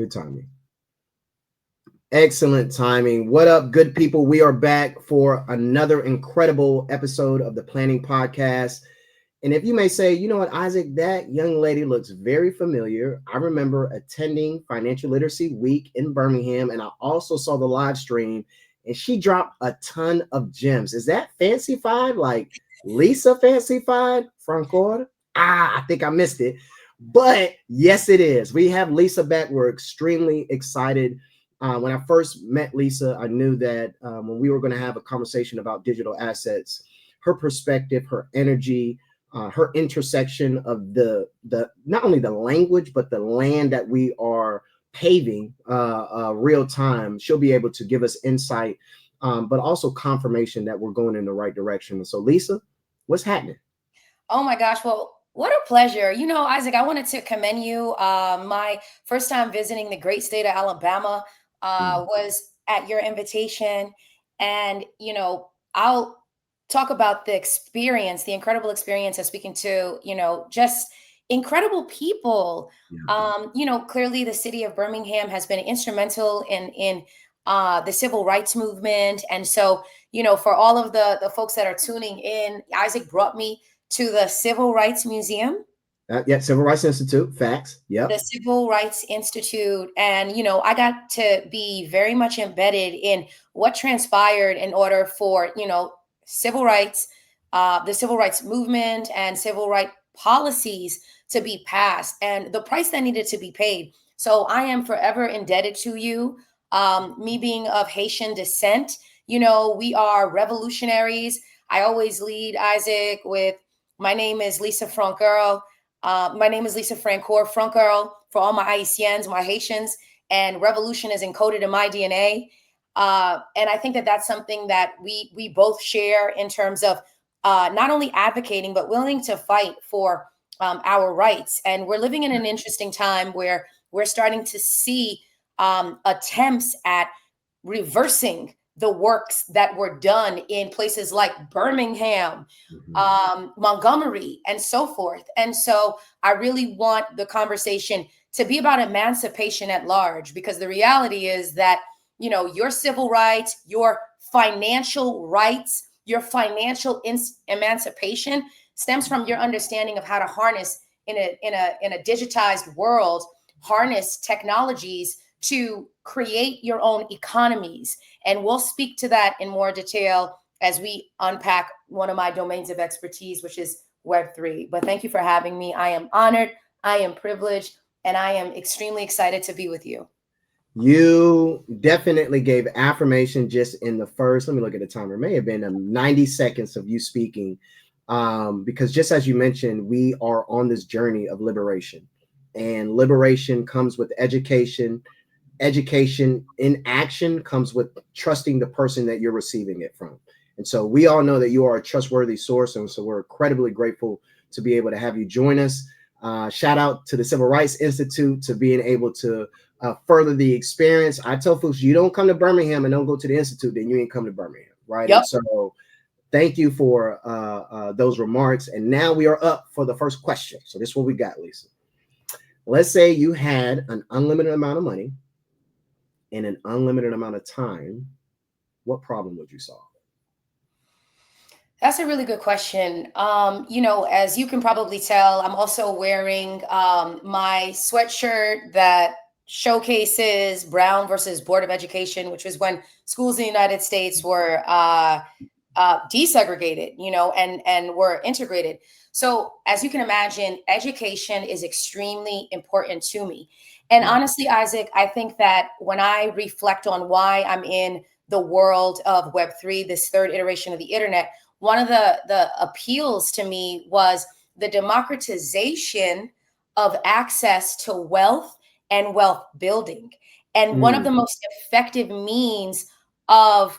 Good timing. Excellent timing. What up, good people? We are back for another incredible episode of the Planning Podcast. And if you may say, you know what, Isaac, that young lady looks very familiar. I remember attending Financial Literacy Week in Birmingham, and I also saw the live stream, and she dropped a ton of gems. Is that Fancyfied? Like Lisa Fancyfied? Francoeur? I think I missed it. But yes, it is. We have Lisa back. We're extremely excited. When I first met Lisa, I knew that when we were going to have a conversation about digital assets, her perspective, her energy, her intersection of the not only the language, but the land that we are paving real time, she'll be able to give us insight, but also confirmation that we're going in the right direction. So Lisa, what's happening? Oh my gosh. Well, what a pleasure. You know, Isaac, I wanted to commend you. My first time visiting the great state of Alabama was at your invitation. And, you know, I'll talk about the experience, the incredible experience of speaking to, you know, just incredible people. You know, clearly the city of Birmingham has been instrumental in the civil rights movement. And so, you know, for all of the folks that are tuning in, Isaac brought me to the Civil Rights Museum. Yeah, Civil Rights Institute, facts. Yeah. The Civil Rights Institute. And, you know, I got to be very much embedded in what transpired in order for, you know, civil rights, the civil rights movement and civil rights policies to be passed and the price that needed to be paid. So I am forever indebted to you. Me being of Haitian descent, you know, we are revolutionaries. I always lead, Isaac, with my name is Lisa Francoeur. My name is Lisa Francoeur, Francoeur for all my Haitians, my Haitians, and revolution is encoded in my DNA. And I think that that's something that we both share in terms of not only advocating, but willing to fight for our rights. And we're living in an interesting time where we're starting to see attempts at reversing the works that were done in places like Birmingham, Montgomery, and so forth. And so I really want the conversation to be about emancipation at large, because the reality is that, you know, your civil rights, your financial rights, your financial emancipation stems from your understanding of how to harness in a digitized world, harness technologies to create your own economies. And we'll speak to that in more detail as we unpack one of my domains of expertise, which is Web3. But thank you for having me. I am honored, I am privileged, and I am extremely excited to be with you. You definitely gave affirmation just in the first, let me look at the timer, it may have been 90 seconds of you speaking, because just as you mentioned, we are on this journey of liberation, and liberation comes with education. Education in action comes with trusting the person that you're receiving it from. And so we all know that you are a trustworthy source. And so we're incredibly grateful to be able to have you join us. Shout out to the Civil Rights Institute to being able to further the experience. I tell folks, you don't come to Birmingham and don't go to the Institute, then you ain't come to Birmingham, right? Yep. And so thank you for those remarks. And now we are up for the first question. So this is what we got, Lisa. Let's say you had an unlimited amount of money in an unlimited amount of time, what problem would you solve? That's a really good question. You know, as you can probably tell, I'm also wearing my sweatshirt that showcases Brown versus Board of Education, which was when schools in the United States were desegregated, you know, and were integrated. So as you can imagine, education is extremely important to me. And honestly, Isaac, I think that when I reflect on why I'm in the world of Web3, this third iteration of the internet, one of the appeals to me was the democratization of access to wealth and wealth building. And one of the most effective means of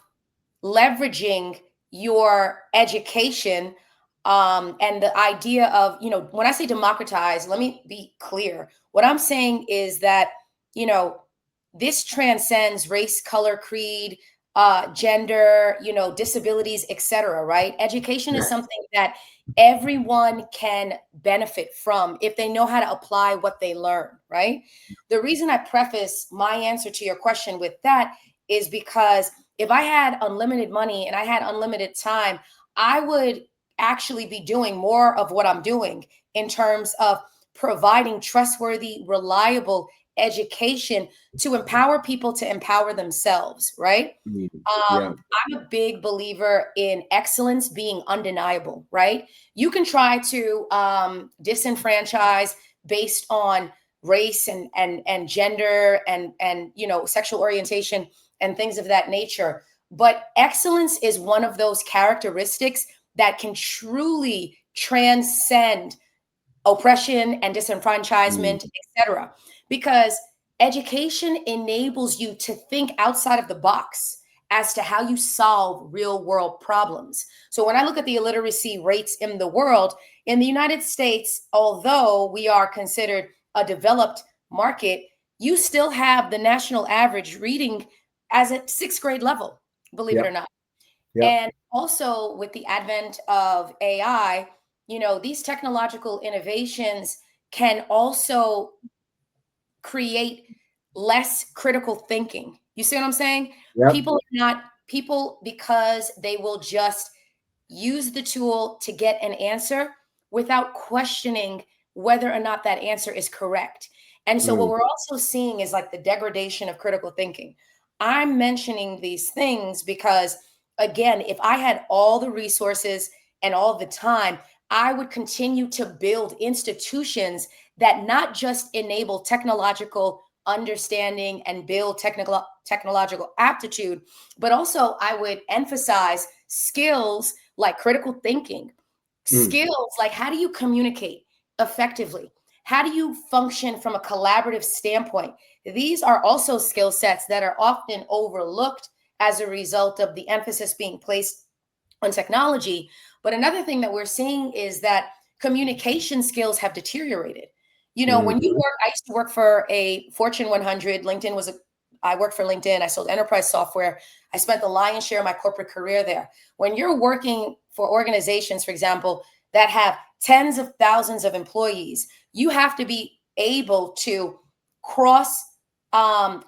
leveraging your education and the idea of, you know, when I say democratize, let me be clear. What I'm saying is that, you know, this transcends race, color, creed, gender, you know, disabilities, etc. Right? Education is something that everyone can benefit from if they know how to apply what they learn, right? The reason I preface my answer to your question with that is because if I had unlimited money and I had unlimited time, I would actually be doing more of what I'm doing in terms of providing trustworthy, reliable education to empower people to empower themselves, right? Yeah. I'm a big believer in excellence being undeniable, right? You can try to disenfranchise based on race and gender and sexual orientation and things of that nature. But excellence is one of those characteristics that can truly transcend oppression and disenfranchisement, etc. Because education enables you to think outside of the box as to how you solve real world problems. So when I look at the illiteracy rates in the world, in the United States, although we are considered a developed market, you still have the national average reading as a sixth grade level, believe it or Yep. not. Yep. And also with the advent of AI, these technological innovations can also create less critical thinking. You see what I'm saying? Yep. People because they will just use the tool to get an answer without questioning whether or not that answer is correct. And so what Mm. we're also seeing is like the degradation of critical thinking. I'm mentioning these things because, again, if I had all the resources and all the time, I would continue to build institutions that not just enable technological understanding and build technological aptitude, but also I would emphasize skills like critical thinking, Mm. skills like how do you communicate effectively? How do you function from a collaborative standpoint? These are also skill sets that are often overlooked as a result of the emphasis being placed on technology. But another thing that we're seeing is that communication skills have deteriorated. When you Mhm. work, I used to work for a Fortune 100. I worked for LinkedIn. I sold enterprise software. I spent the lion's share of my corporate career there. When you're working for organizations, for example, that have tens of thousands of employees, you have to be able to cross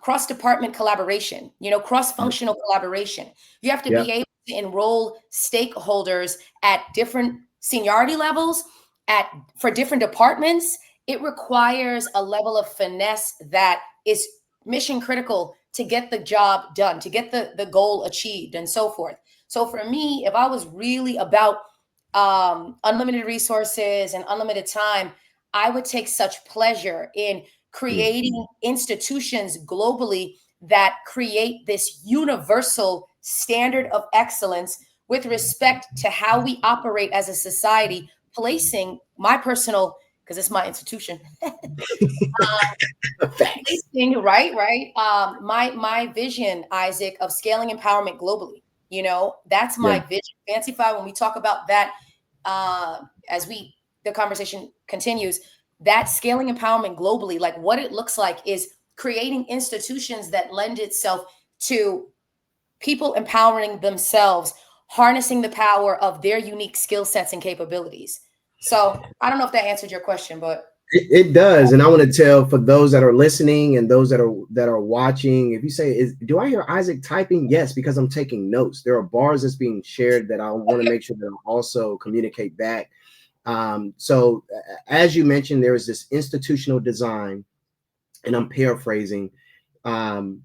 cross department collaboration, cross Yep. functional collaboration. You have to be Yep. able to enroll stakeholders at different seniority levels at for different departments. It requires a level of finesse that is mission critical to get the job done, to get the goal achieved, and so forth. So for me, if I was really about unlimited resources and unlimited time, I would take such pleasure in Mm. creating institutions globally that create this universal standard of excellence with respect to how we operate as a society, placing my personal, because it's my institution, Facts. placing right, my vision, Isaac, of scaling empowerment globally. That's Yeah. my vision. Fancyfied, when we talk about that, as the conversation continues, that scaling empowerment globally, like what it looks like is creating institutions that lend itself to people empowering themselves, harnessing the power of their unique skill sets and capabilities. So I don't know if that answered your question, but It does, and I want to tell for those that are listening and those that are watching. If you say, "Do I hear Isaac typing?" Yes, because I'm taking notes. There are bars that's being shared that I want to make sure that I also communicate back. So, as you mentioned, there is this institutional design, and I'm paraphrasing. Um,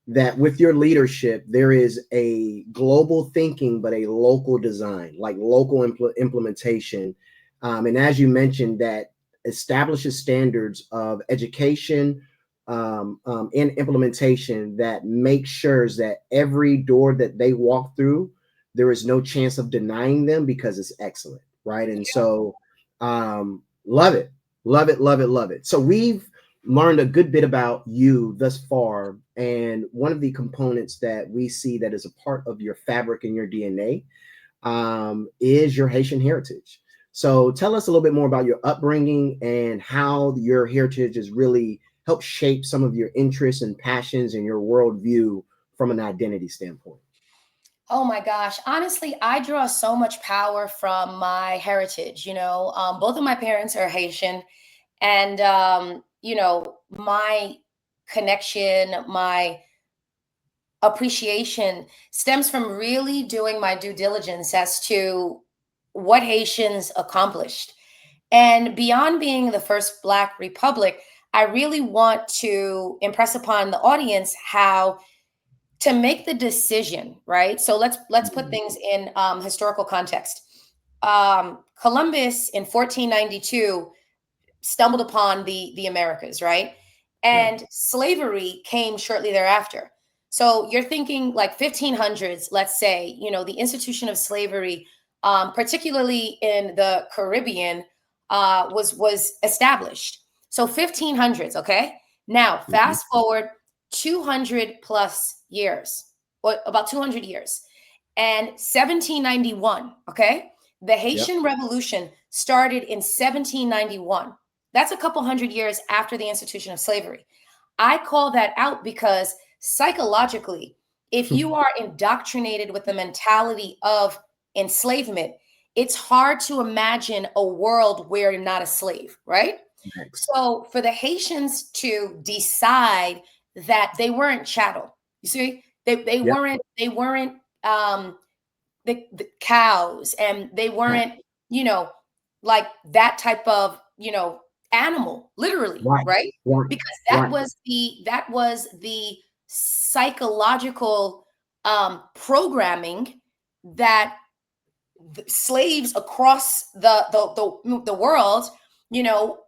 that with your leadership, there is a global thinking, but a local design, like local implementation. And as you mentioned, that establishes standards of education and implementation that make sure that every door that they walk through, there is no chance of denying them because it's excellent, right? And so, love it, love it, love it, love it. So we've learned a good bit about you thus far. And one of the components that we see that is a part of your fabric and your DNA is your Haitian heritage. So tell us a little bit more about your upbringing and how your heritage has really helped shape some of your interests and passions and your worldview from an identity standpoint. Oh my gosh. Honestly, I draw so much power from my heritage. Both of my parents are Haitian, and my connection, my appreciation stems from really doing my due diligence as to what Haitians accomplished. And beyond being the first Black republic, I really want to impress upon the audience how to make the decision, right? So let's put Mhm. things in historical context. Columbus in 1492 stumbled upon the Americas, right? Yeah. And slavery came shortly thereafter. So you're thinking like 1500s, let's say, the institution of slavery, particularly in the Caribbean, was established. So 1500s, okay. Now Mhm. fast forward 200 plus years, or about 200 years, and 1791, okay. The Yep. Haitian Revolution started in 1791. That's a couple hundred years after the institution of slavery. I call that out because psychologically, if you are indoctrinated with the mentality of enslavement, it's hard to imagine a world where you're not a slave, right? Next. So for the Haitians to decide that they weren't chattel, you see, they Yep. weren't um the cows, and they Right. weren't, you know, like that type of, animal, literally, Right. right? Right. Because Right. that was the psychological programming that the slaves across the world,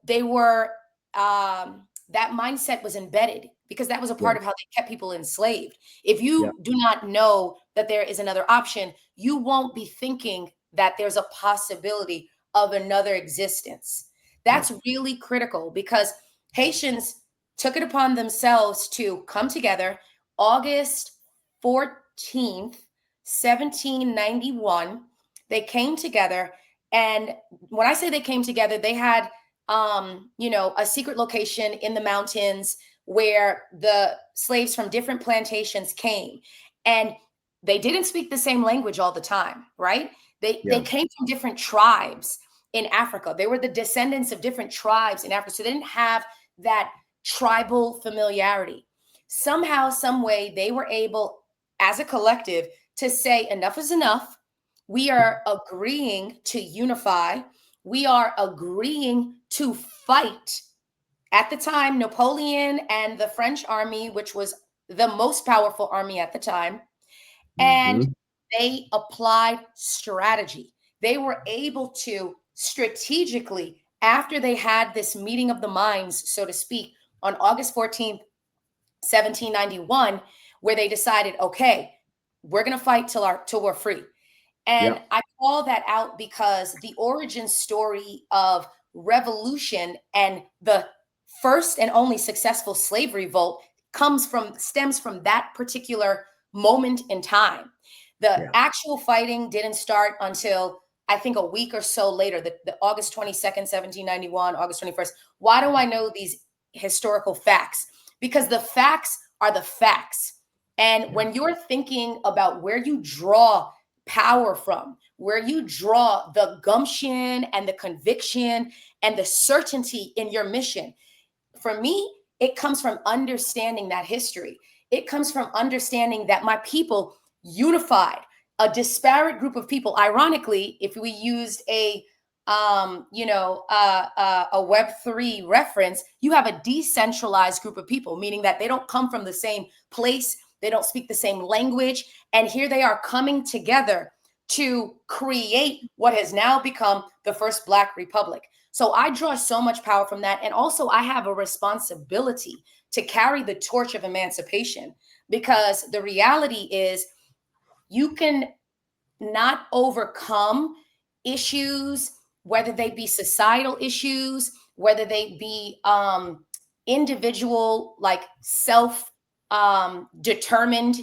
they were, that mindset was embedded because that was a Yeah. part of how they kept people enslaved. If Yeah. you do not know that there is another option, you won't be thinking that there's a possibility of another existence. Yeah. That's really critical because Haitians took it upon themselves to come together August 14th, 1791. They came together, and when I say they came together, they had a secret location in the mountains where the slaves from different plantations came, and they didn't speak the same language all the time, right? They Yeah. came from different tribes in Africa. They were the descendants of different tribes in Africa, so they didn't have that tribal familiarity. Somehow, some way, they were able, as a collective, to say enough is enough. We are agreeing to unify. We are agreeing to fight. At the time, Napoleon and the French army, which was the most powerful army at the time, and Hmm. they applied strategy. They were able to strategically, after they had this meeting of the minds, so to speak, on August 14th, 1791, where they decided, okay, we're going to fight till we're free. And Yep. I call that out because the origin story of revolution and the first and only successful slave revolt stems from that particular moment in time. The Yeah. actual fighting didn't start until I think a week or so later, the August 22nd, 1791, August 21st. Why do I know these historical facts? Because the facts are the facts. And Yeah. when you're thinking about where you draw power from, where you draw the gumption and the conviction and the certainty in your mission. For me, it comes from understanding that history. It comes from understanding that my people unified a disparate group of people. Ironically, if we used a Web3 reference, you have a decentralized group of people, meaning that they don't come from the same place, they don't speak the same language, and here they are coming together to create what has now become the first Black Republic. So I draw so much power from that. And also, I have a responsibility to carry the torch of emancipation, because the reality is you can not overcome issues, whether they be societal issues, whether they be individual, like self determined,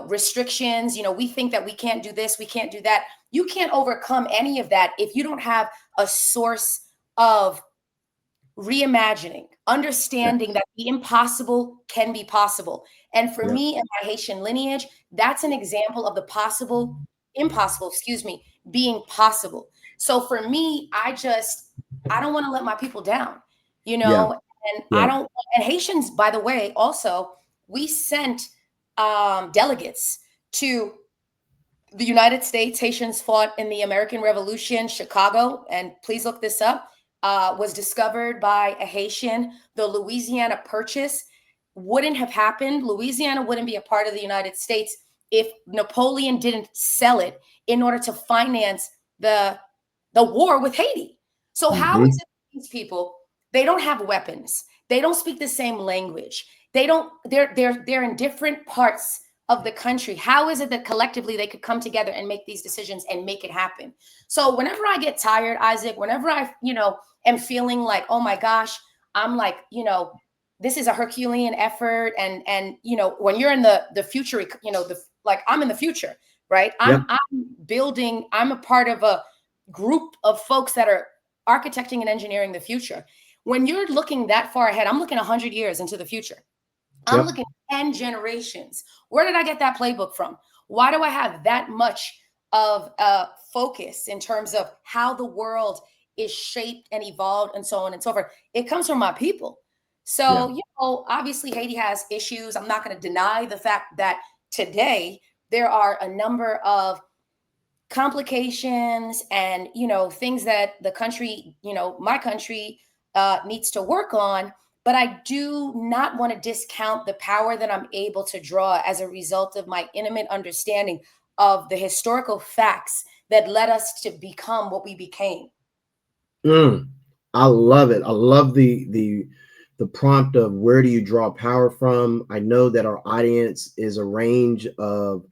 restrictions. We think that we can't do this, we can't do that. You can't overcome any of that if you don't have a source of reimagining, understanding that the impossible can be possible. And for me and my Haitian lineage, that's an example of the impossible, excuse me, being possible. So for me, I don't want to let my people down, you Yeah. know, and I Yeah. don't, and Haitians, by the way, also, we sent delegates to the United States. Haitians fought in the American Revolution, Chicago, and please look this up, was discovered by a Haitian. The Louisiana Purchase wouldn't have happened. Louisiana wouldn't be a part of the United States if Napoleon didn't sell it in order to finance the war with Haiti. So how is it these people, they don't have weapons, they don't speak the same language, they're in different parts of the country. How is it that collectively they could come together and make these decisions and make it happen? So whenever I get tired, Isaac, whenever I, am feeling like, oh my gosh, I'm like, this is a Herculean effort. And, when you're in the future, like I'm in the future, right? I'm building, I'm a part of a group of folks that are architecting and engineering the future. When you're looking that far ahead, I'm looking 100 years into the future. I'm looking 10 generations. Where did I get that playbook from? Why do I have that much of a focus in terms of how the world is shaped and evolved and so on and so forth? It comes from my people. So, obviously Haiti has issues. I'm not going to deny the fact that today there are a number of complications and, things that the country, my country needs to work on. But I do not want to discount the power that I'm able to draw as a result of my intimate understanding of the historical facts that led us to become what we became. I love it. I love the prompt of where do you draw power from. I know that our audience is a range of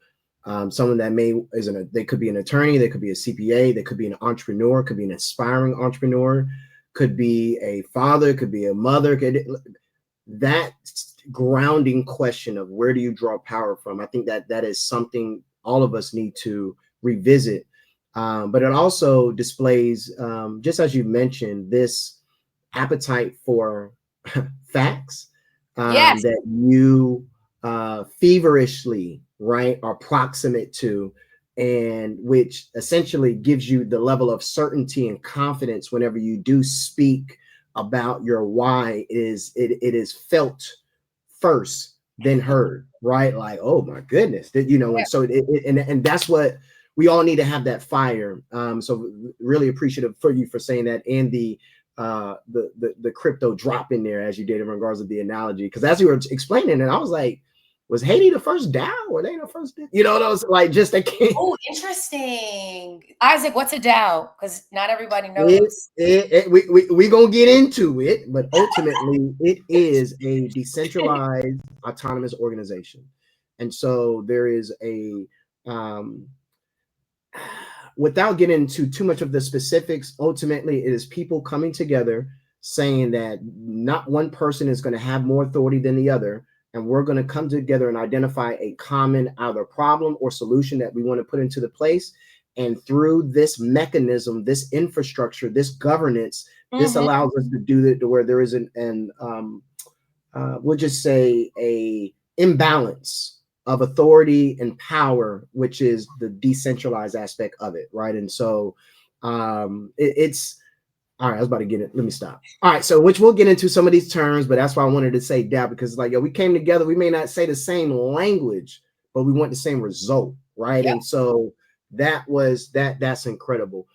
someone that they could be an attorney, they could be a CPA, they could be an entrepreneur, could be an aspiring entrepreneur, could be a father, could be a mother. That grounding question of where do you draw power from? I think that is something all of us need to revisit. But it also displays, just as you mentioned, this appetite for facts that you feverishly, right, are proximate to, and which essentially gives you the level of certainty and confidence whenever you do speak about your why. It is felt first, then heard, right? Like, oh my goodness, and so and that's what we all need to have, that fire. So really appreciative for you for saying that, and the crypto drop in there as you did in regards to the analogy, because as you were explaining it, I was like, was Haiti the first DAO? Were they the first? Those like just they came. Oh, interesting, Isaac. What's a DAO? Because not everybody knows. We gonna get into it, but ultimately it is a decentralized autonomous organization, and so there is a without getting into too much of the specifics, ultimately it is people coming together saying that not one person is going to have more authority than the other, and we're going to come together and identify a common either problem or solution that we want to put into the place. And through this mechanism, this infrastructure, this governance, this allows us to do that to where there is we'll just say a imbalance of authority and power, which is the decentralized aspect of it, right? And so it's all right. I was about to get it. Let me stop. All right. So, which we'll get into some of these terms, but that's why I wanted to say that, because like, we came together. We may not say the same language, but we want the same result, right? And so that's incredible.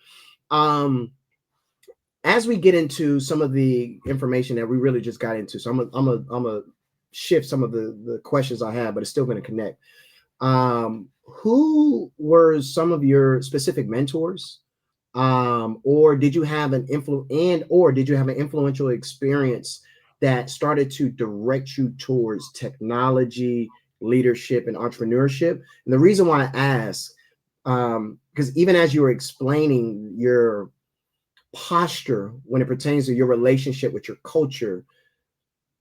As we get into some of the information that we really just got into, so I'm gonna shift some of the questions I have, but it's still going to connect. Who were some of your specific mentors? Or did you have an influential experience that started to direct you towards technology, leadership, and entrepreneurship? And the reason why I ask, because even as you were explaining your posture when it pertains to your relationship with your culture,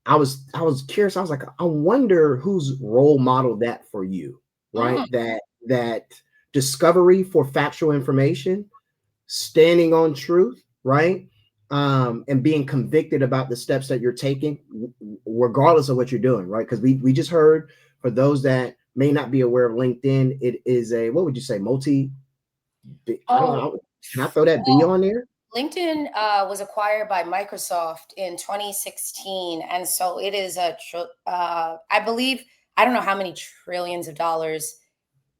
I was curious. I was like, I wonder who's role modeled that for you, right? That discovery for factual information, standing on truth, right? and being convicted about the steps that you're taking, regardless of what you're doing, right? Because we just heard, for those that may not be aware of LinkedIn, it is a, what would you say, I don't Oh, know. Can I throw that B on there? LinkedIn was acquired by Microsoft in 2016, and so it is I believe, I don't know how many trillions of dollars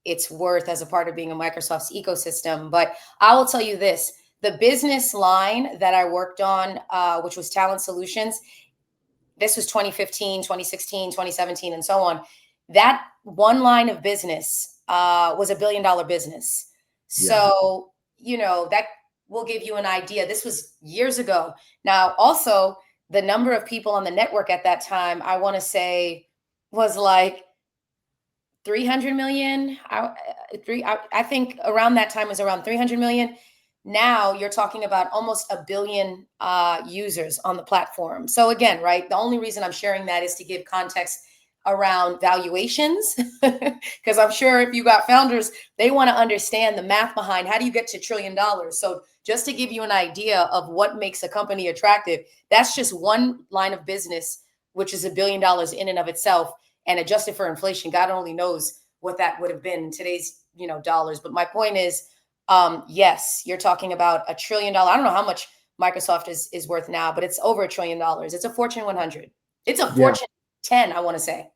it's worth as a part of being a Microsoft's ecosystem. But I will tell you this: the business line that I worked on, which was Talent Solutions, this was 2015, 2016, 2017, and so on. That one line of business was $1 billion business. Yeah. So, that will give you an idea. This was years ago. Now, also, the number of people on the network at that time, I want to say, was like 300 million. I think around that time was around 300 million. Now you're talking about almost 1 billion users on the platform. So again, right, the only reason I'm sharing that is to give context around valuations, because I'm sure if you got founders, they want to understand the math behind how do you get to $1 trillion. So just to give you an idea of what makes a company attractive, that's just one line of business, which is $1 billion in and of itself. And adjusted for inflation, God only knows what that would have been in today's, dollars. But my point is, yes, you're talking about $1 trillion. I don't know how much Microsoft is worth now, but it's over $1 trillion. It's a Fortune 100. It's a Yeah. Fortune 10, I want to say.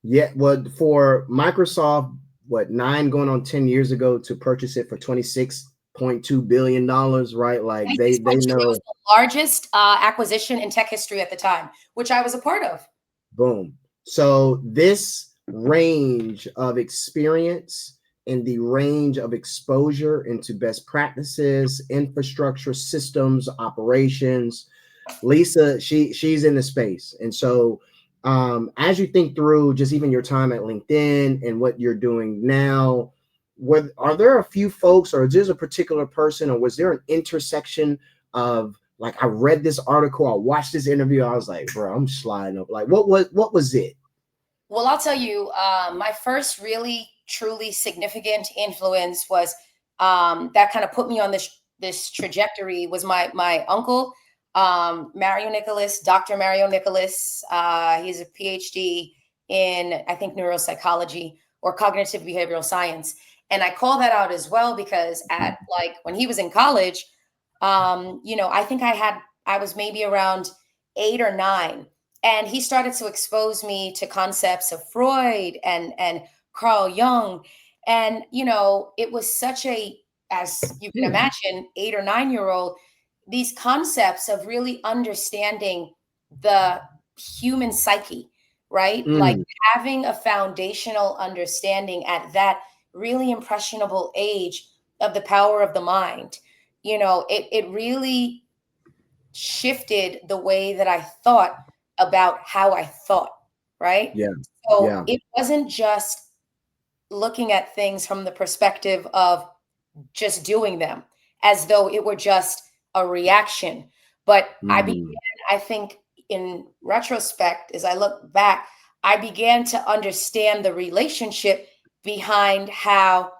Yeah. Well, for Microsoft, what, 9 going on 10 years ago, to purchase it for $26.2 billion, right? Like they 26.2, it know. was the largest acquisition in tech history at the time, which I was a part of. Boom. So this range of experience and the range of exposure into best practices, infrastructure, systems, operations, Lisa, she's in the space. And so as you think through just even your time at LinkedIn and what you're doing now, are there a few folks, or is there a particular person, or was there an intersection of, like, I read this article, I watched this interview, I was like, bro, I'm sliding up. Like, what was it? Well, I'll tell you, my first really, truly significant influence was that kind of put me on this trajectory was my uncle, Mario Nicholas, Dr. Mario Nicholas. He's a PhD in, I think, neuropsychology or cognitive behavioral science. And I call that out as well because when he was in college, I think I was maybe around 8 or 9, and he started to expose me to concepts of Freud and Carl Jung. And it was such as you can imagine, 8 or 9 year old, these concepts of really understanding the human psyche, right? Like having a foundational understanding at that really impressionable age of the power of the mind. It really shifted the way that I thought about how I thought, right? Yeah. So Yeah. it wasn't just looking at things from the perspective of just doing them as though it were just a reaction. But I think in retrospect, as I look back, I began to understand the relationship behind how,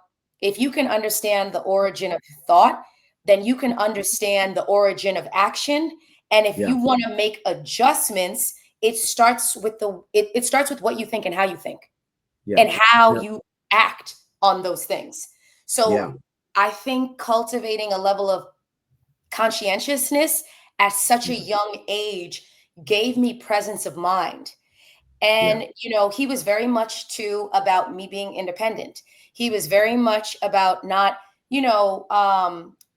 if you can understand the origin of thought, then you can understand the origin of action. And if Yeah. you want to make adjustments, it starts with it starts with what you think and how you think Yeah. and how Yeah. you act on those things. Yeah. So I think cultivating a level of conscientiousness at such a young age gave me presence of mind. Yeah. And he was very much too about me being independent. He was very much about not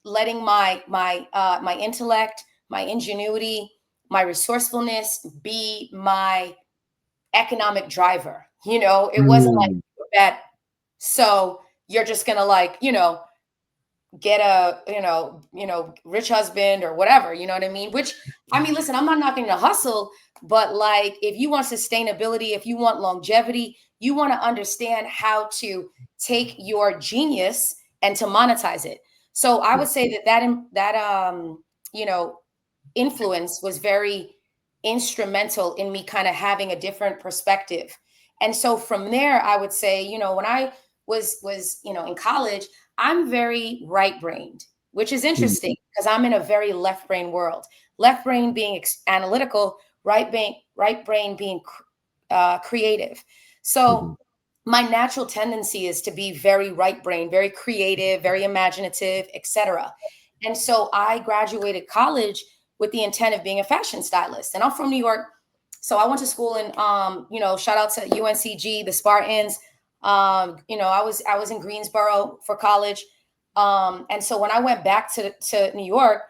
letting my intellect, my ingenuity, my resourcefulness be my economic driver. It wasn't like that. So you're just gonna get a rich husband or whatever, you know what I mean? Which, I mean, listen, I'm not knocking the hustle, but like, if you want sustainability, if you want longevity, you want to understand how to take your genius and to monetize it. So I would say that you know influence was very instrumental in me kind of having a different perspective. And so from there, I would say, when I was in college, I'm very right brained, which is interesting because I'm in a very left brain world. Left brain being analytical, right brain being creative. So my natural tendency is to be very right brain, very creative, very imaginative, etc. And so I graduated college with the intent of being a fashion stylist. And I'm from New York. So I went to school in shout out to UNCG, the Spartans. I was in Greensboro for college. And so when I went back to New York,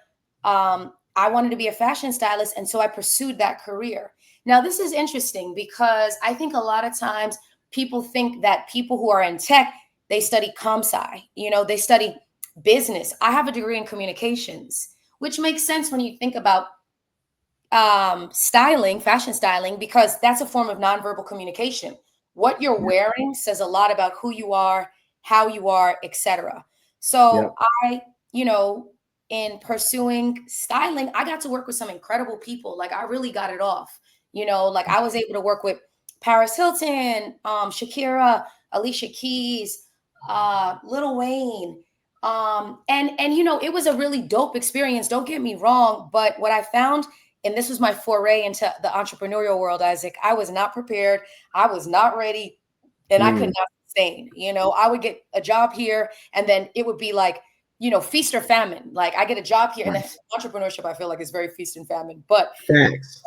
I wanted to be a fashion stylist. And so I pursued that career. Now, this is interesting because I think a lot of times people think that people who are in tech, they study comp-sci, they study business. I have a degree in communications, which makes sense when you think about styling, fashion styling, because that's a form of nonverbal communication. What you're wearing says a lot about who you are, how you are, etc. So I, in pursuing styling, I got to work with some incredible people. Like I really got it off. Like I was able to work with Paris Hilton, Shakira, Alicia Keys, Lil Wayne. And it was a really dope experience. Don't get me wrong. But what I found, and this was my foray into the entrepreneurial world, Isaac, I was not prepared. I was not ready. And I could not sustain. I would get a job here and then it would be like, feast or famine. Like I get a job here, and then entrepreneurship, I feel like, is very feast and famine. But thanks.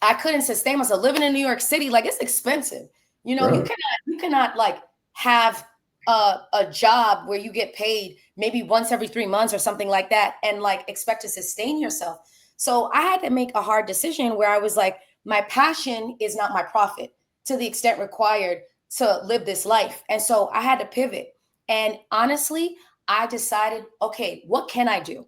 I couldn't sustain myself living in New York City. Like it's expensive. You cannot like have a job where you get paid maybe once every 3 months or something like that and like expect to sustain yourself. So I had to make a hard decision where I was like, my passion is not my profit to the extent required to live this life. And so I had to pivot. And honestly, I decided, okay, what can I do?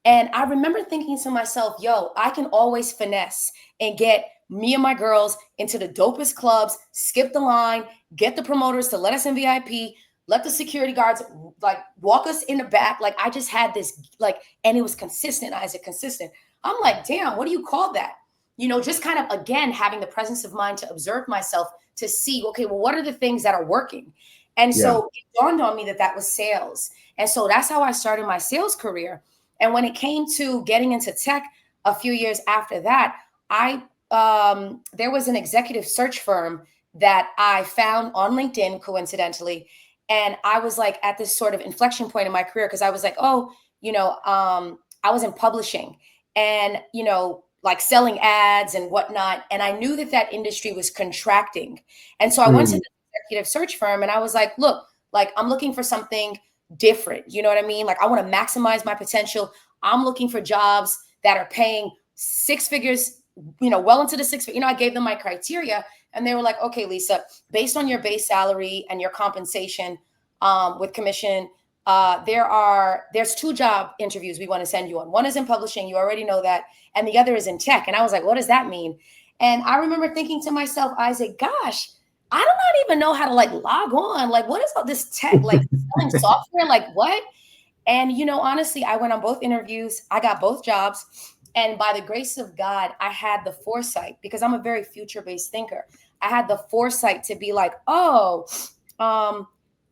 And I remember thinking to myself, yo, I can always finesse and get me and my girls into the dopest clubs, skip the line, get the promoters to let us in VIP, let the security guards like walk us in the back. Like I just had this and it was consistent, Isaac, consistent. I'm like, damn, what do you call that? Just kind of, again, having the presence of mind to observe myself to see, okay, well, what are the things that are working? And so it dawned on me that was sales. And so that's how I started my sales career. And when it came to getting into tech a few years after that, there was an executive search firm that I found on LinkedIn, coincidentally. And I was like at this sort of inflection point in my career because I was like, I was in publishing and, like selling ads and whatnot. And I knew that industry was contracting. And so I went to the executive search firm and I was like, look, like I'm looking for something different. You know what I mean? Like I want to maximize my potential. I'm looking for jobs that are paying six figures, well into the six figures. I gave them my criteria and they were like, okay, Lisa, based on your base salary and your compensation with commission, there's 2 job interviews we want to send you on. One is in publishing. You already know that. And the other is in tech. And I was like, what does that mean? And I remember thinking to myself, Isaac, gosh, I do not even know how to like log on. Like, what is all this tech? Like selling software? Like what? And, honestly, I went on both interviews. I got both jobs. And by the grace of God, I had the foresight because I'm a very future-based thinker. I had the foresight to be like,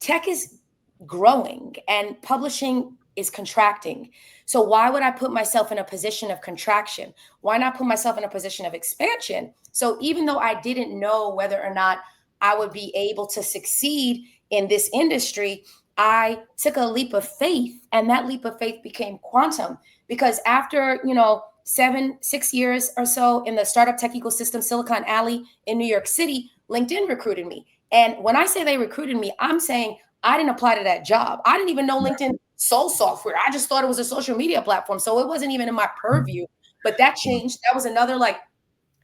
tech is growing and publishing is contracting. So why would I put myself in a position of contraction? Why not put myself in a position of expansion? So even though I didn't know whether or not I would be able to succeed in this industry, I took a leap of faith, and that leap of faith became quantum because after, 6 years or so in the startup tech ecosystem, Silicon Alley in New York City, LinkedIn recruited me. And when I say they recruited me, I'm saying I didn't apply to that job. I didn't even know LinkedIn sold software. I just thought it was a social media platform. So it wasn't even in my purview, but that changed. That was another like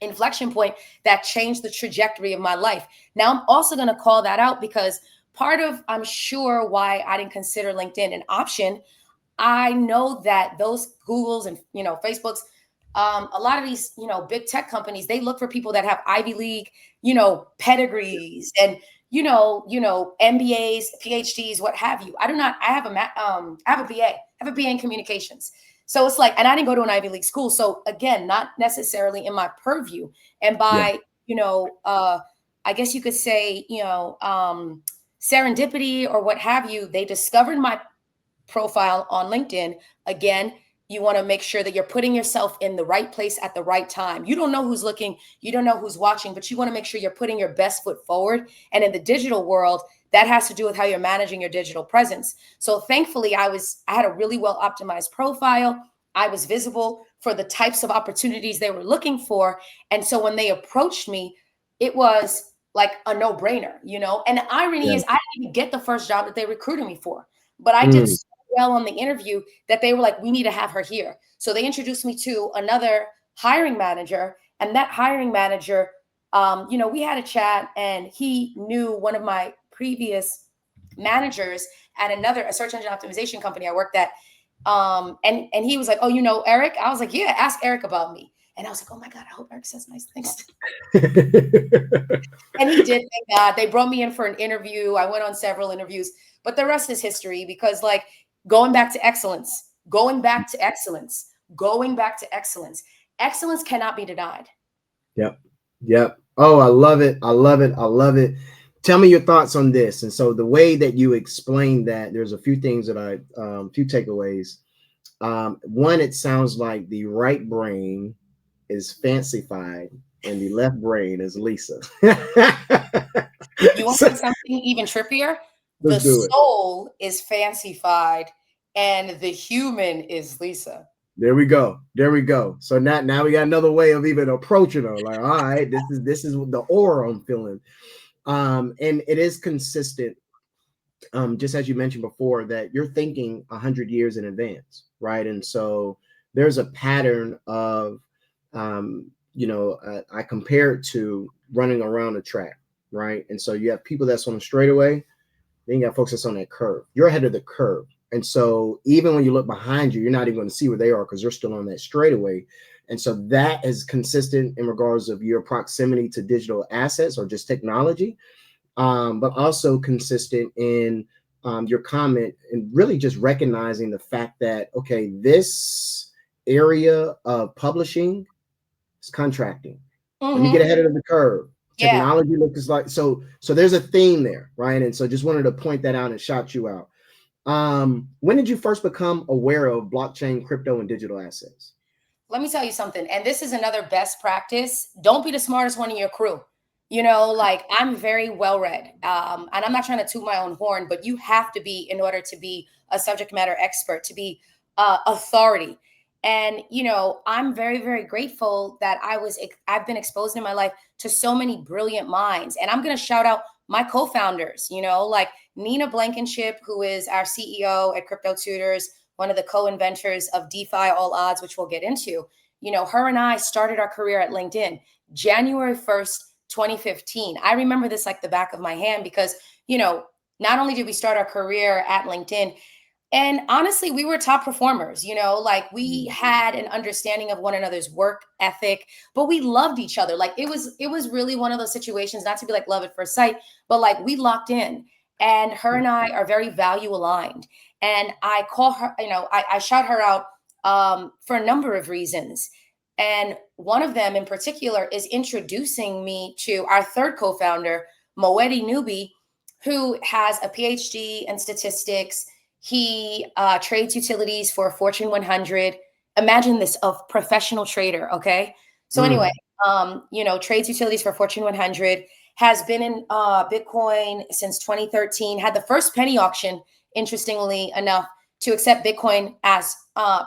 inflection point that changed the trajectory of my life. Now I'm also going to call that out because part of, I'm sure, why I didn't consider LinkedIn an option. I know that those Googles and, Facebooks, a lot of these, big tech companies, they look for people that have Ivy League, pedigrees and, MBAs, PhDs, what have you. I do not, I have a BA, I have a BA in communications. So it's like, and I didn't go to an Ivy League school. So again, not necessarily in my purview. And by, I guess you could say, serendipity or what have you, they discovered my profile on LinkedIn, again, you want to make sure that you're putting yourself in the right place at the right time. You don't know who's looking, you don't know who's watching, but you want to make sure you're putting your best foot forward. And in the digital world, that has to do with how you're managing your digital presence. So thankfully, I had a really well optimized profile. I was visible for the types of opportunities they were looking for. And so when they approached me, it was like a no-brainer, you know? And the irony Yeah. is I didn't even get the first job that they recruited me for, but I did Mm. so well on the interview that they were like, we need to have her here. So they introduced me to another hiring manager, and that hiring manager, you know, we had a chat, and he knew one of my previous managers at a search engine optimization company I worked at. And he was like, oh, you know Eric? I was like, yeah, ask Eric about me. And I was like, oh my God, I hope Eric says nice things. And he did, thank God. They brought me in for an interview. I went on several interviews, but the rest is history, because like going back to excellence, going back to excellence, going back to excellence, excellence cannot be denied. Yep. Yep. Oh, I love it. I love it. I love it. Tell me your thoughts on this. And so the way that you explained that, there's a few things that few takeaways. One, it sounds like the right brain is Fancyfied and the left brain is Lisa. You want So, something even trippier? The let's do it. soul is Fancyfied and the human is Lisa. There we go. There we go. So now we got another way of even approaching her. Like, all right, this is the aura I'm feeling. And it is consistent. Just as you mentioned before, that you're thinking 100 years in advance, right? And so there's a pattern of, I compare it to running around a track, right? And so you have people that's on the straightaway, then you got folks that's on that curve. You're ahead of the curve. And so even when you look behind you, you're not even going to see where they are because they're still on that straightaway. And so that is consistent in regards of your proximity to digital assets or just technology, but also consistent in your comment and really just recognizing the fact that, okay, this area of publishing is contracting. Let me get ahead of the curve. Yeah. Technology looks like so there's a theme there, right? And so just wanted to point that out and shout you out. When did you first become aware of blockchain, crypto, and digital assets? Let me tell you something. And this is another best practice. Don't be the smartest one in your crew. You know, like I'm very well read. And I'm not trying to toot my own horn, but you have to be in order to be a subject matter expert, to be authority. And, you know, I'm very, very grateful that I've been exposed in my life to so many brilliant minds. And I'm going to shout out my co-founders, you know, like Nina Blankenship, who is our CEO at Crypto Tutors, one of the co-inventors of DeFi All Odds, which we'll get into. You know, her and I started our career at LinkedIn January 1st, 2015. I remember this like the back of my hand because, you know, not only did we start our career at LinkedIn, and honestly, we were top performers, you know, like we had an understanding of one another's work ethic, but we loved each other. Like it was really one of those situations, not to be like love at first sight, but like we locked in. And her and I are very value aligned. And I call her, you know, I shout her out for a number of reasons. And one of them in particular is introducing me to our third co-founder, Moedi Nubi, who has a PhD in statistics. He trades utilities for Fortune 100. Imagine this, a professional trader. Okay. So anyway, you know, trades utilities for Fortune 100, has been in Bitcoin since 2013, had the first penny auction, interestingly enough, to accept Bitcoin as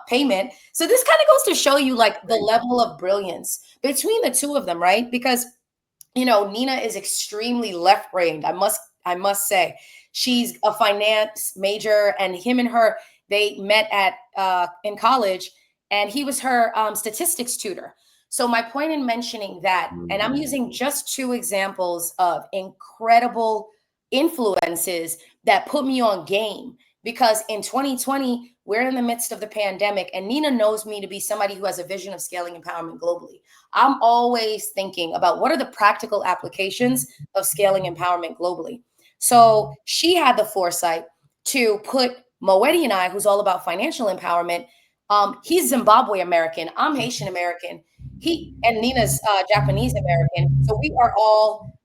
payment. So this kind of goes to show you like the level of brilliance between the two of them, right? Because, you know, Nina is extremely left-brained. I must say, she's a finance major, and him and her, they met at in college, and he was her statistics tutor. So my point in mentioning that, and I'm using just two examples of incredible influences that put me on game, because in 2020, we're in the midst of the pandemic, and Nina knows me to be somebody who has a vision of scaling empowerment globally. I'm always thinking about what are the practical applications of scaling empowerment globally. So she had the foresight to put Moedi and I, who's all about financial empowerment. He's Zimbabwe American. I'm Haitian American. He and Nina's Japanese American. So we are all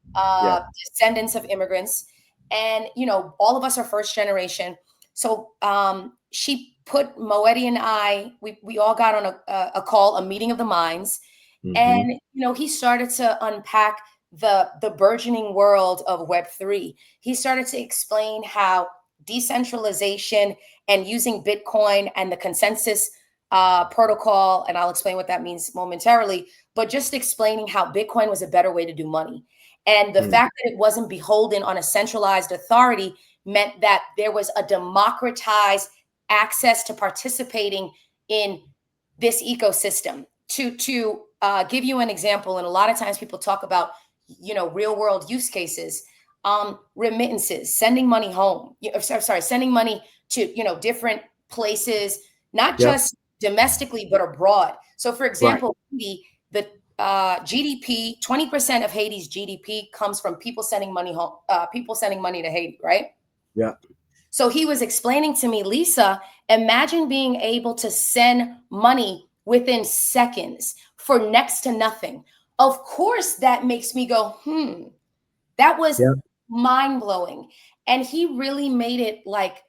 descendants of immigrants, and you know, all of us are first generation. So she put Moetti and I, we all got on a call, a meeting of the minds. And, he started to unpack the burgeoning world of Web3. He started to explain how decentralization and using Bitcoin and the consensus protocol, and I'll explain what that means momentarily, but just explaining how Bitcoin was a better way to do money. And the fact that it wasn't beholden on a centralized authority meant that there was a democratized access to participating in this ecosystem. To give you an example, and a lot of times people talk about, real world use cases, remittances, sending money home, sending money to, different places, not just domestically, but abroad. So for example, the GDP, 20% of Haiti's GDP comes from people sending money home, people sending money to Haiti, right? Yeah. So he was explaining to me, Lisa, imagine being able to send money within seconds for next to nothing. Of course, that makes me go, that was mind blowing. And he really made it like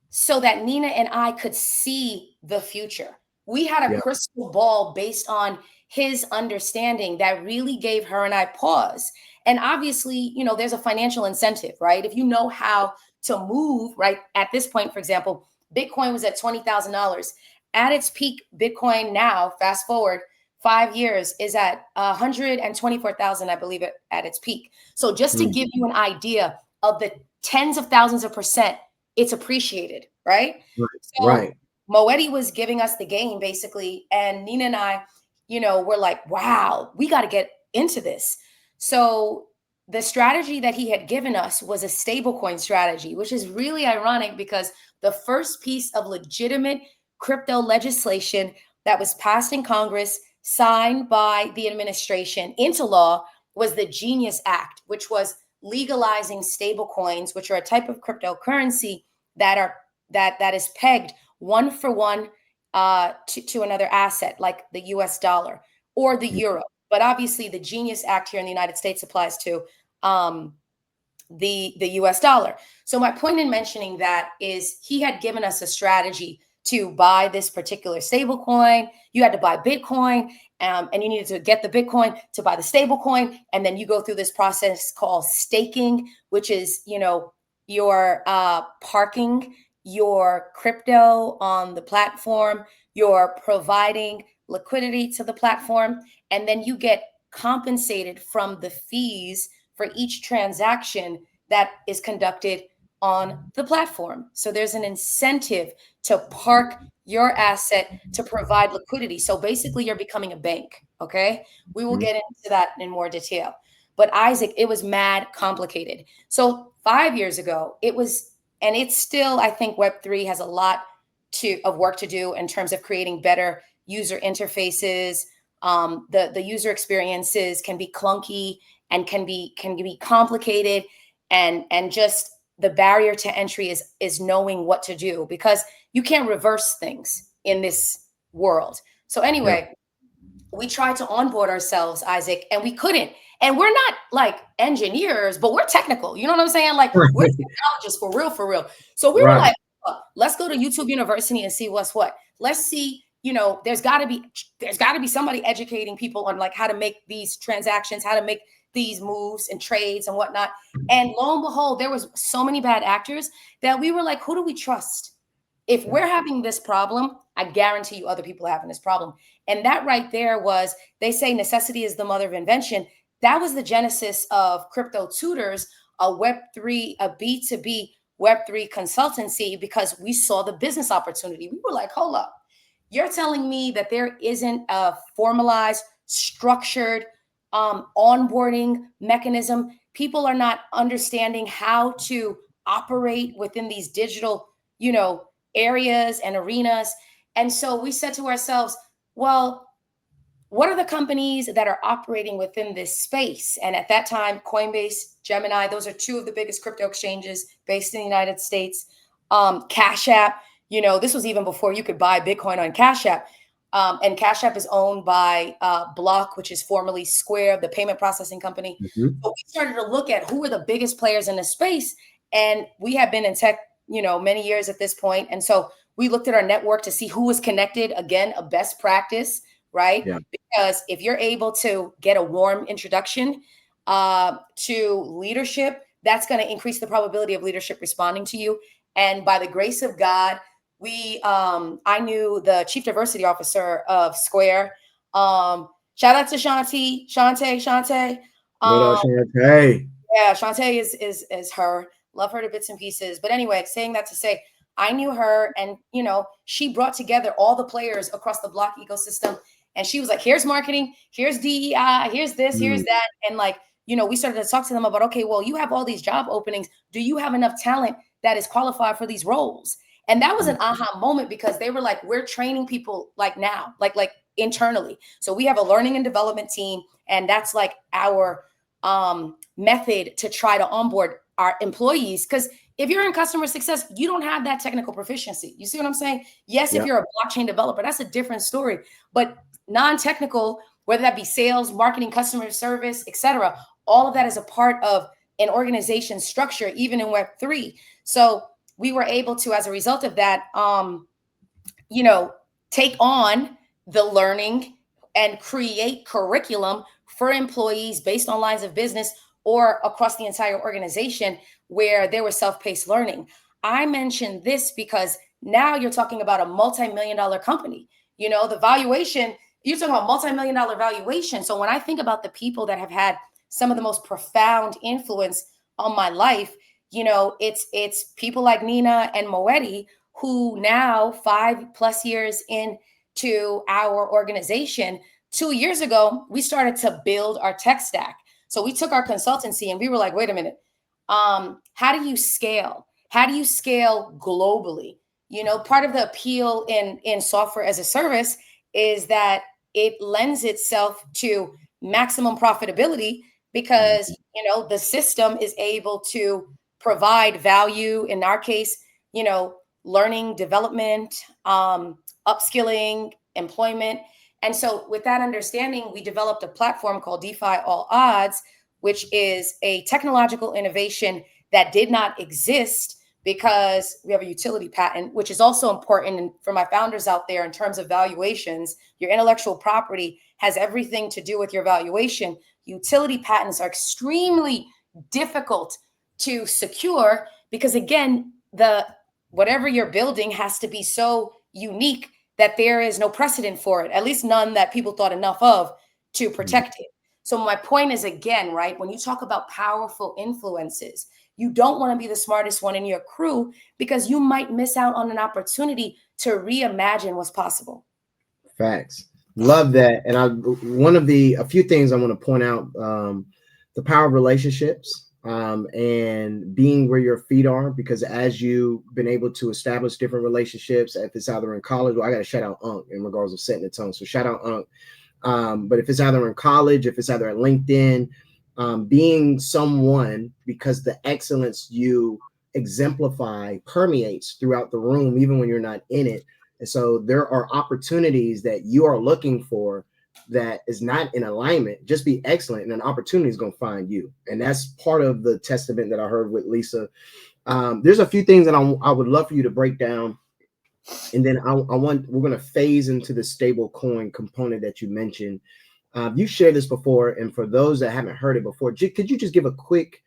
so that Nina and I could see the future. We had a crystal ball based on his understanding that really gave her and I pause. And obviously, there's a financial incentive, right? If you know how to move, right? At this point, for example, Bitcoin was at $20,000. At its peak, Bitcoin now, fast forward 5 years, is at 124,000, I believe, at its peak. So just to give you an idea of the tens of thousands of percent it's appreciated, right? So Moetti was giving us the game basically. And Nina and I, were like, wow, we got to get into this. So the strategy that he had given us was a stablecoin strategy, which is really ironic because the first piece of legitimate crypto legislation that was passed in Congress, signed by the administration into law, was the Genius Act, which was legalizing stablecoins, which are a type of cryptocurrency that is pegged one for one to another asset, like the US dollar or the euro. But obviously the Genius Act here in the United States applies to the US dollar. So my point in mentioning that is he had given us a strategy to buy this particular stable coin. You had to buy Bitcoin, and you needed to get the Bitcoin to buy the stable coin. And then you go through this process called staking, which is, you're parking your crypto on the platform, you're providing liquidity to the platform, and then you get compensated from the fees for each transaction that is conducted on the platform. So there's an incentive to park your asset to provide liquidity. So basically you're becoming a bank, okay? We will get into that in more detail. But Isaac, it was mad complicated. So 5 years ago, it was, and it's still, I think Web3 has a lot of work to do in terms of creating better user interfaces. The user experiences can be clunky and can be complicated, and just the barrier to entry is knowing what to do, because you can't reverse things in this world. So anyway, we tried to onboard ourselves, Isaac, and we couldn't. And we're not like engineers, but we're technical. You know what I'm saying? Like we're technologists for real. So we were like, let's go to YouTube University and see what's what. Let's see, there's got to be somebody educating people on like how to make these transactions, how to make these moves and trades and whatnot. And lo and behold, there was so many bad actors that we were like, who do we trust? If we're having this problem, I guarantee you other people are having this problem. And that right there was, they say necessity is the mother of invention. That was the genesis of Crypto Tutors, a Web3, a B2B Web3 consultancy, because we saw the business opportunity. We were like, hold up. You're telling me that there isn't a formalized, structured onboarding mechanism. People are not understanding how to operate within these digital, areas and arenas. And so we said to ourselves, well, what are the companies that are operating within this space? And at that time, Coinbase, Gemini, those are two of the biggest crypto exchanges based in the United States. Cash App, this was even before you could buy Bitcoin on Cash App. And Cash App is owned by Block, which is formerly Square, the payment processing company. So we started to look at who were the biggest players in the space. And we have been in tech, many years at this point. And so We looked at our network to see who was connected. Again, a best practice, right? Yeah. Because if you're able to get a warm introduction to leadership, that's going to increase the probability of leadership responding to you. And by the grace of God, I knew the chief diversity officer of Square. Shout out to Shantae. What up, Shantae? Yeah, Shantae is her. Love her to bits and pieces. But anyway, saying that to say, I knew her, and she brought together all the players across the Block ecosystem, and she was like, "Here's marketing, here's DEI, here's this, here's that," and we started to talk to them about, okay, well, you have all these job openings. Do you have enough talent that is qualified for these roles? And that was an aha moment, because they were like, we're training people now, like internally. So we have a learning and development team, and that's like our method to try to onboard our employees. Because if you're in customer success, you don't have that technical proficiency. You see what I'm saying? Yes, if you're a blockchain developer, that's a different story. But non-technical, whether that be sales, marketing, customer service, etc., all of that is a part of an organization's structure, even in Web3. So we were able to, as a result of that, take on the learning and create curriculum for employees based on lines of business or across the entire organization where there was self-paced learning. I mentioned this because now you're talking about a multi-million-dollar company. The valuation, you're talking about multi-million-dollar valuation. So when I think about the people that have had some of the most profound influence on my life, it's people like Nina and Moetti, who now 5+ years into our organization, 2 years ago, we started to build our tech stack. So we took our consultancy and we were like, wait a minute, how do you scale? How do you scale globally? Part of the appeal in software as a service is that it lends itself to maximum profitability, because, the system is able to provide value. In our case, learning, development, upskilling, employment. And so with that understanding, we developed a platform called DeFi All Odds, which is a technological innovation that did not exist, because we have a utility patent, which is also important for my founders out there in terms of valuations. Your intellectual property has everything to do with your valuation. Utility patents are extremely difficult to secure, because again, whatever you're building has to be so unique that there is no precedent for it, at least none that people thought enough of to protect it. So my point is, again, right, when you talk about powerful influences, you don't want to be the smartest one in your crew, because you might miss out on an opportunity to reimagine what's possible. Facts. Love that. And a few things I want to point out, the power of relationships, and being where your feet are, because as you've been able to establish different relationships, if it's either in college, well, I got to shout out Unc in regards of setting the tone. So shout out Unc. But if it's either in college, if it's either at LinkedIn, being someone, because the excellence you exemplify permeates throughout the room, even when you're not in it. And so there are opportunities that you are looking for that is not in alignment. Just be excellent, and an opportunity is going to find you. And that's part of the testament that I heard with Lisa. There's a few things that I would love for you to break down. And then we're going to phase into the stable coin component that you mentioned. You shared this before, and for those that haven't heard it before, could you just give a quick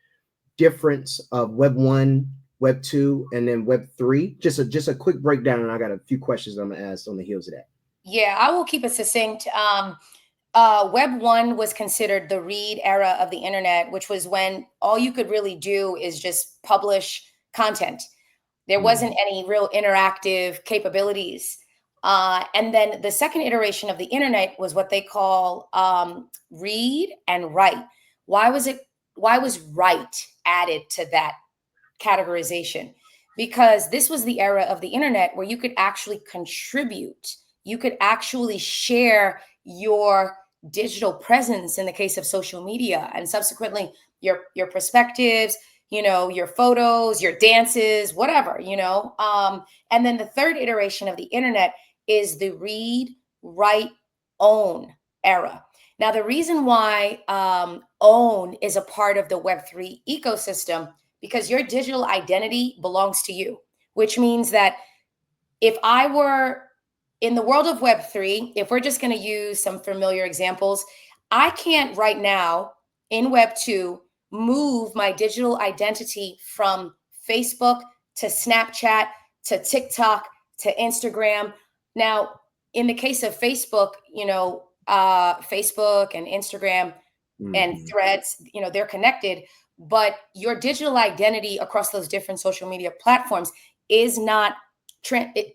difference of Web 1, Web 2, and then Web 3? Just a quick breakdown, and I got a few questions I'm going to ask on the heels of that. Yeah, I will keep it succinct. Web 1 was considered the read era of the internet, which was when all you could really do is just publish content. There wasn't any real interactive capabilities. And then the second iteration of the internet was what they call read and write. Why was write added to that categorization? Because this was the era of the internet where you could actually contribute. You could actually share your digital presence in the case of social media, and subsequently your perspectives, your photos, your dances, whatever, and then the third iteration of the internet is the read, write, own era. Now, the reason why own is a part of the Web3 ecosystem, because your digital identity belongs to you, which means that if I were in the world of Web3, if we're just going to use some familiar examples, I can't right now in Web2 move my digital identity from Facebook to Snapchat to TikTok to Instagram. Now, in the case of Facebook, Facebook and Instagram and Threads, they're connected, but your digital identity across those different social media platforms is not,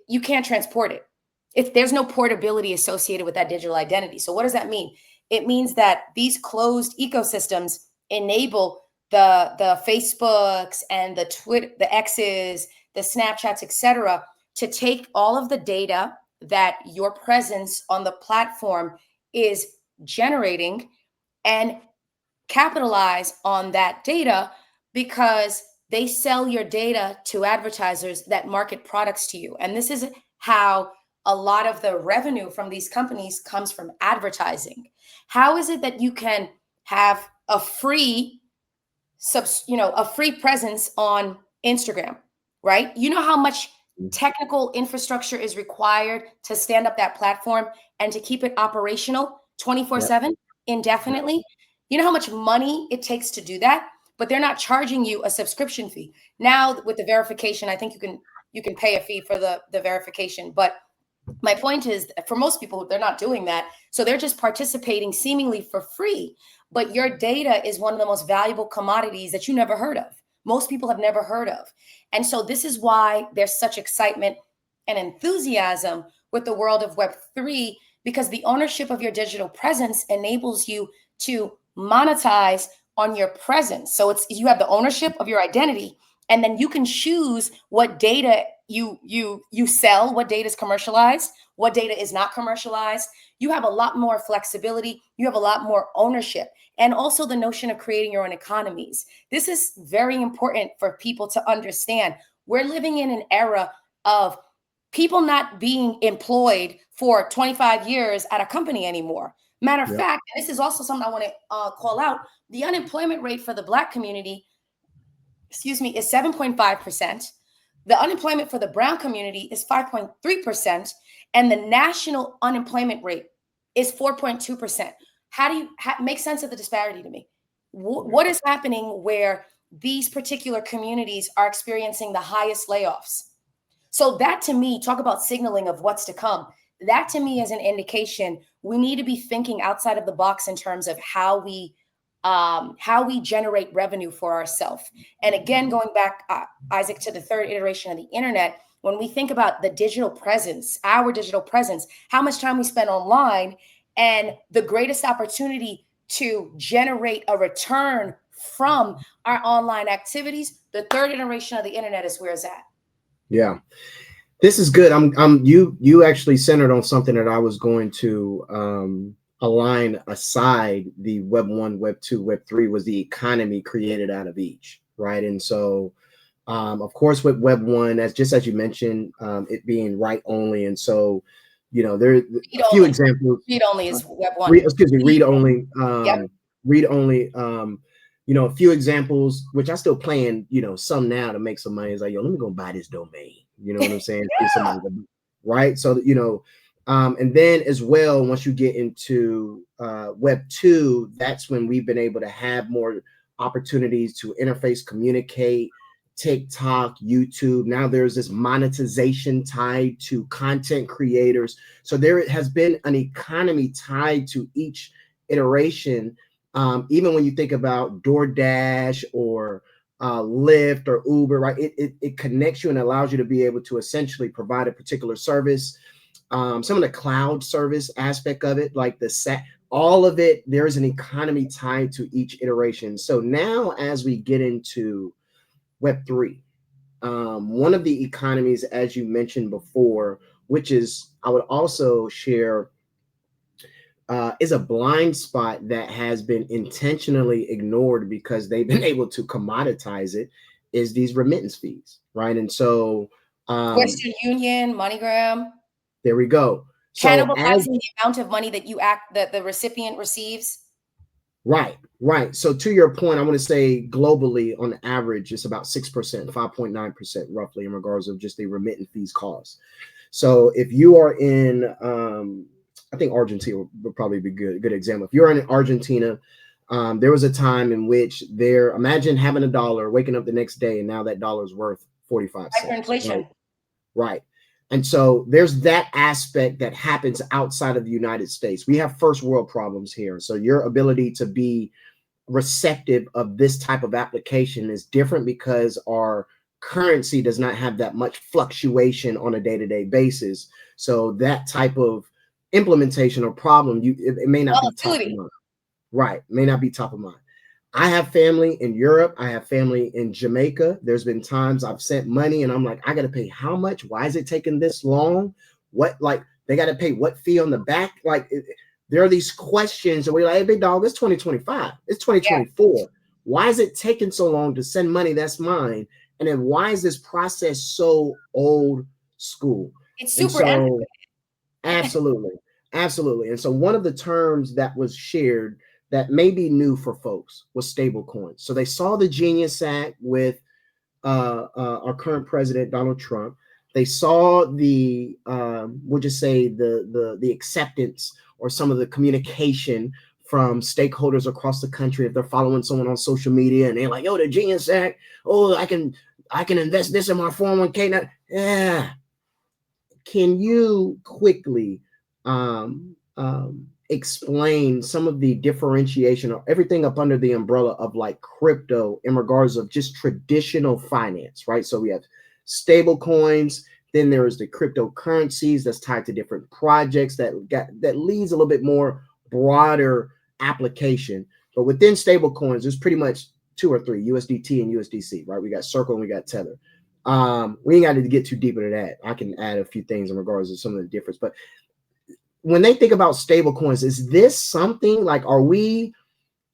you can't transport it. There's no portability associated with that digital identity. So what does that mean? It means that these closed ecosystems enable the Facebooks and the Twitter, the X's, the Snapchats, etc., to take all of the data that your presence on the platform is generating and capitalize on that data, because they sell your data to advertisers that market products to you. And this is how a lot of the revenue from these companies comes from advertising. How is it that you can have a free presence on Instagram, right? You know how much technical infrastructure is required to stand up that platform and to keep it operational 24/7 indefinitely? You know how much money it takes to do that? But they're not charging you a subscription fee. Now with the verification, I think you can pay a fee for the verification. But my point is, for most people, they're not doing that. So they're just participating seemingly for free. But your data is one of the most valuable commodities that you never heard of. Most people have never heard of. And so this is why there's such excitement and enthusiasm with the world of Web3, because the ownership of your digital presence enables you to monetize on your presence. So you have the ownership of your identity, and then you can choose what data you sell, what data is commercialized, what data is not commercialized. You have a lot more flexibility. You have a lot more ownership, and also the notion of creating your own economies. This is very important for people to understand. We're living in an era of people not being employed for 25 years at a company anymore. Matter of fact, and this is also something I want to call out, the unemployment rate for the Black community, is 7.5%. The unemployment for the brown community is 5.3%. And the national unemployment rate is 4.2%. How do you make sense of the disparity to me? What is happening where these particular communities are experiencing the highest layoffs? So that, to me, talk about signaling of what's to come. That, to me, is an indication we need to be thinking outside of the box in terms of how we generate revenue for ourselves. And again, going back, Isaac, to the third iteration of the internet, when we think about the digital presence, our digital presence, how much time we spend online, and the greatest opportunity to generate a return from our online activities, the third iteration of the internet is where it's at. Yeah. This is good. You actually centered on something that I was going to align aside. The Web 1, Web 2, Web 3 was the economy created out of each, right? And so, of course, with Web 1, as you mentioned, it being write only, and so, there are a few examples. Read only is Web 1. Read only. Read only. A few examples, which I still plan, some now to make some money. It's like, let me go buy this domain. You know what I'm saying? Right. So, and then as well, once you get into Web 2, that's when we've been able to have more opportunities to interface, communicate, TikTok, YouTube. Now there's this monetization tied to content creators. So there has been an economy tied to each iteration. Even when you think about DoorDash or Lyft or Uber, right? It connects you and allows you to be able to essentially provide a particular service. Some of the cloud service aspect of it, like all of it, there's an economy tied to each iteration. So now as we get into Web 3, one of the economies, as you mentioned before, which is, I would also share, is a blind spot that has been intentionally ignored because they've been able to commoditize it, is these remittance fees, right? And so Western Union, MoneyGram. There we go. Cannibalizing the amount of money that the recipient receives. Right, right. So to your point, I want to say globally, on average, it's about 6%, 5.9% roughly in regards of just the remittance fees cost. So if you are in, I think Argentina would probably be good example. If you're in Argentina, there was a time in which imagine having a dollar, waking up the next day, and now that dollar is worth 45 cents. Right. Hyperinflation. Right. And so there's that aspect that happens outside of the United States. We have first world problems here. So your ability to be receptive of this type of application is different because our currency does not have that much fluctuation on a day-to-day basis. So that type of implementation or problem, it may not be top of Volatility. mind. Right. May not be top of mind. I have family in Europe. I have family in Jamaica. There's been times I've sent money and I'm like, I got to pay how much? Why is it taking this long? What, like, they got to pay what fee on the back? Like, there are these questions, and we're like, hey, big dog, it's 2025. It's Yeah, 2024. Why is it taking so long to send money that's mine? And then why is this process so old school? it's And super so, antiquated. absolutely. Absolutely. And so one of the terms that was shared that may be new for folks was stable coins. So they saw the Genius Act with our current president, Donald Trump. They saw we'll just say the acceptance or some of the communication from stakeholders across the country. If they're following someone on social media and they're like, "Oh, the Genius Act. Oh, I can invest this in my 401k." Now, yeah, can you quickly explain some of the differentiation or everything up under the umbrella of like crypto in regards of just traditional finance, right? So we have stable coins, then there is the cryptocurrencies that's tied to different projects that leads a little bit more broader application. But within stable coins, there's pretty much two or three: USDT and USDC, right? We got Circle and we got Tether. We ain't got to get too deep into that. I can add a few things in regards to some of the difference. But when they think about stable coins, is this something like,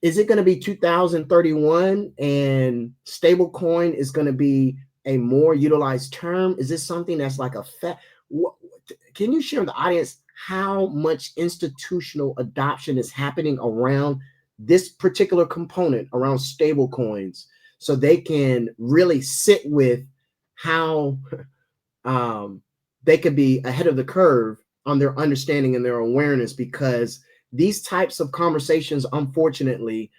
is it going to be 2031 and stable coin is going to be a more utilized term? Is this something that's like can you share with the audience how much institutional adoption is happening around this particular component around stable coins so they can really sit with how they could be ahead of the curve on their understanding and their awareness, because these types of conversations, unfortunately,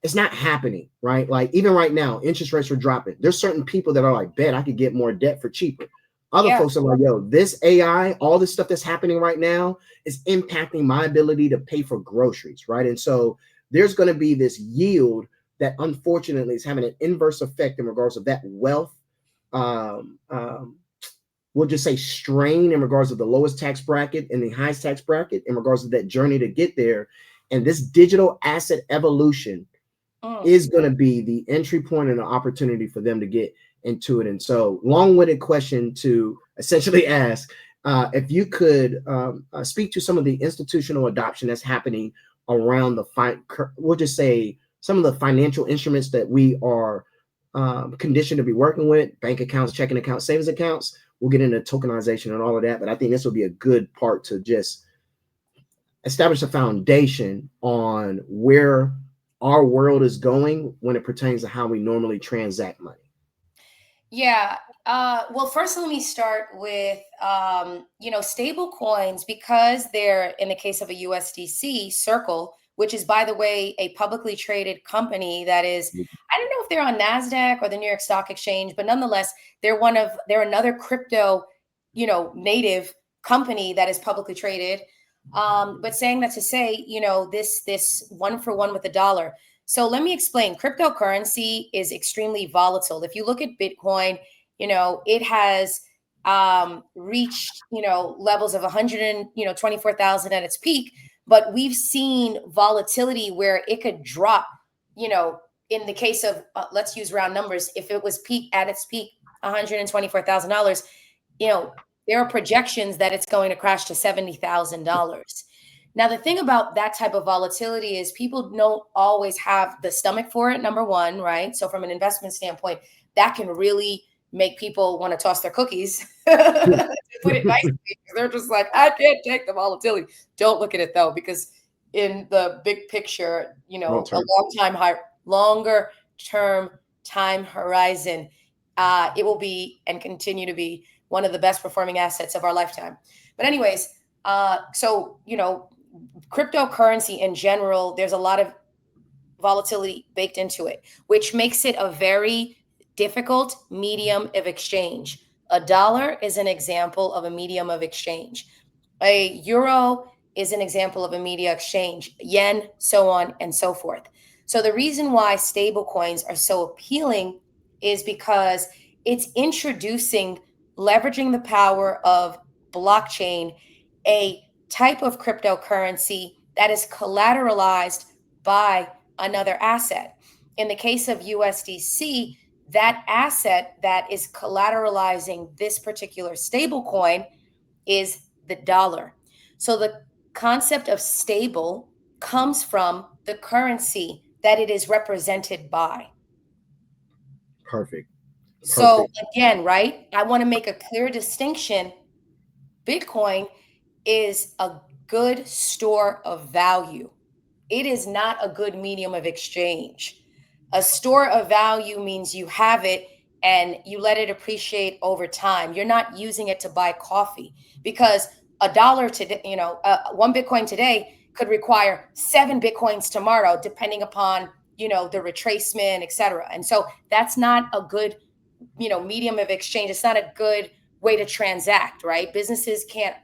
it's not happening, right? Like even right now, interest rates are dropping. There's certain people that are like, bet I could get more debt for cheaper. Other Yeah. folks are like, yo, this AI, all this stuff that's happening right now is impacting my ability to pay for groceries, right? And so there's going to be this yield that unfortunately is having an inverse effect in regards of that wealth. Um, um, we'll just say strain in regards to the lowest tax bracket and the highest tax bracket in regards to that journey to get there. And this digital asset evolution is going to be the entry point and an opportunity for them to get into it. And so, long-winded question to essentially ask, if you could speak to some of the institutional adoption that's happening around we'll just say some of the financial instruments that we are conditioned to be working with: bank accounts, checking accounts, savings accounts. We'll get into tokenization and all of that, but I think this will be a good part to just establish a foundation on where our world is going when it pertains to how we normally transact money. Yeah. Well, first, let me start with, stable coins, because they're, in the case of a USDC, Circle, which is, by the way, a publicly traded company that is, I don't know if they're on NASDAQ or the New York Stock Exchange, but nonetheless, they're another crypto, native company that is publicly traded. But saying that to say, this one for one with the dollar. So let me explain. Cryptocurrency is extremely volatile. If you look at Bitcoin, it has reached, levels of 124,000 at its peak, but we've seen volatility where it could drop, in the case of, let's use round numbers. If it was at its peak, $124,000, there are projections that it's going to crash to $70,000. Now, the thing about that type of volatility is people don't always have the stomach for it, number one, right? So from an investment standpoint, that can really make people want to toss their cookies, to put it nicely. They're just like, I can't take the volatility. Don't look at it, though, because in the big picture, Long a term. longer term time horizon, it will be and continue to be one of the best performing assets of our lifetime. But anyways, so cryptocurrency in general, there's a lot of volatility baked into it, which makes it a very difficult medium of exchange. A dollar is an example of a medium of exchange. A euro is an example of a media exchange, yen, so on and so forth. So the reason why stable coins are so appealing is because it's introducing, leveraging the power of blockchain, a type of cryptocurrency that is collateralized by another asset. In the case of USDC, that asset that is collateralizing this particular stable coin is the dollar. So the concept of stable comes from the currency that it is represented by. Perfect. So Perfect. again, right, I want to make a clear distinction. Bitcoin is a good store of value. It is not a good medium of exchange. A store of value means you have it and you let it appreciate over time. You're not using it to buy coffee, because a dollar today, one Bitcoin today could require 7 Bitcoins tomorrow, depending upon, the retracement, et cetera. And so that's not a good, medium of exchange. It's not a good way to transact, right? Businesses can't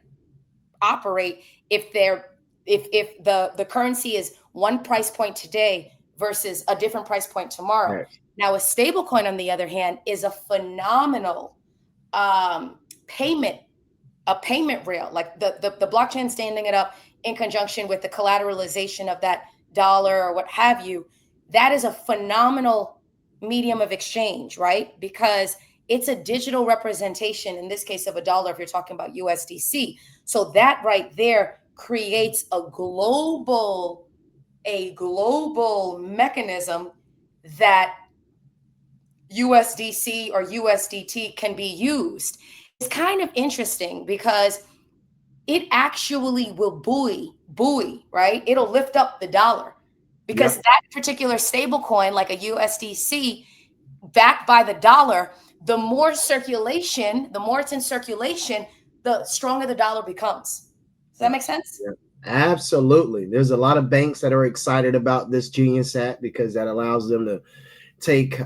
operate if the currency is one price point today versus a different price point tomorrow. Yes. Now, a stable coin, on the other hand, is a phenomenal payment rail, like the blockchain standing it up in conjunction with the collateralization of that dollar or what have you. That is a phenomenal medium of exchange, right? Because it's a digital representation, in this case of a dollar, if you're talking about USDC. So that right there creates a global mechanism that USDC or USDT can be used. It's kind of interesting because it actually will buoy, right? It'll lift up the dollar, because Yep. that particular stable coin, like a USDC, backed by the dollar, the more it's in circulation, the stronger the dollar becomes. Does that Yep. make sense? Yep. Absolutely. There's a lot of banks that are excited about this Genius app because that allows them to take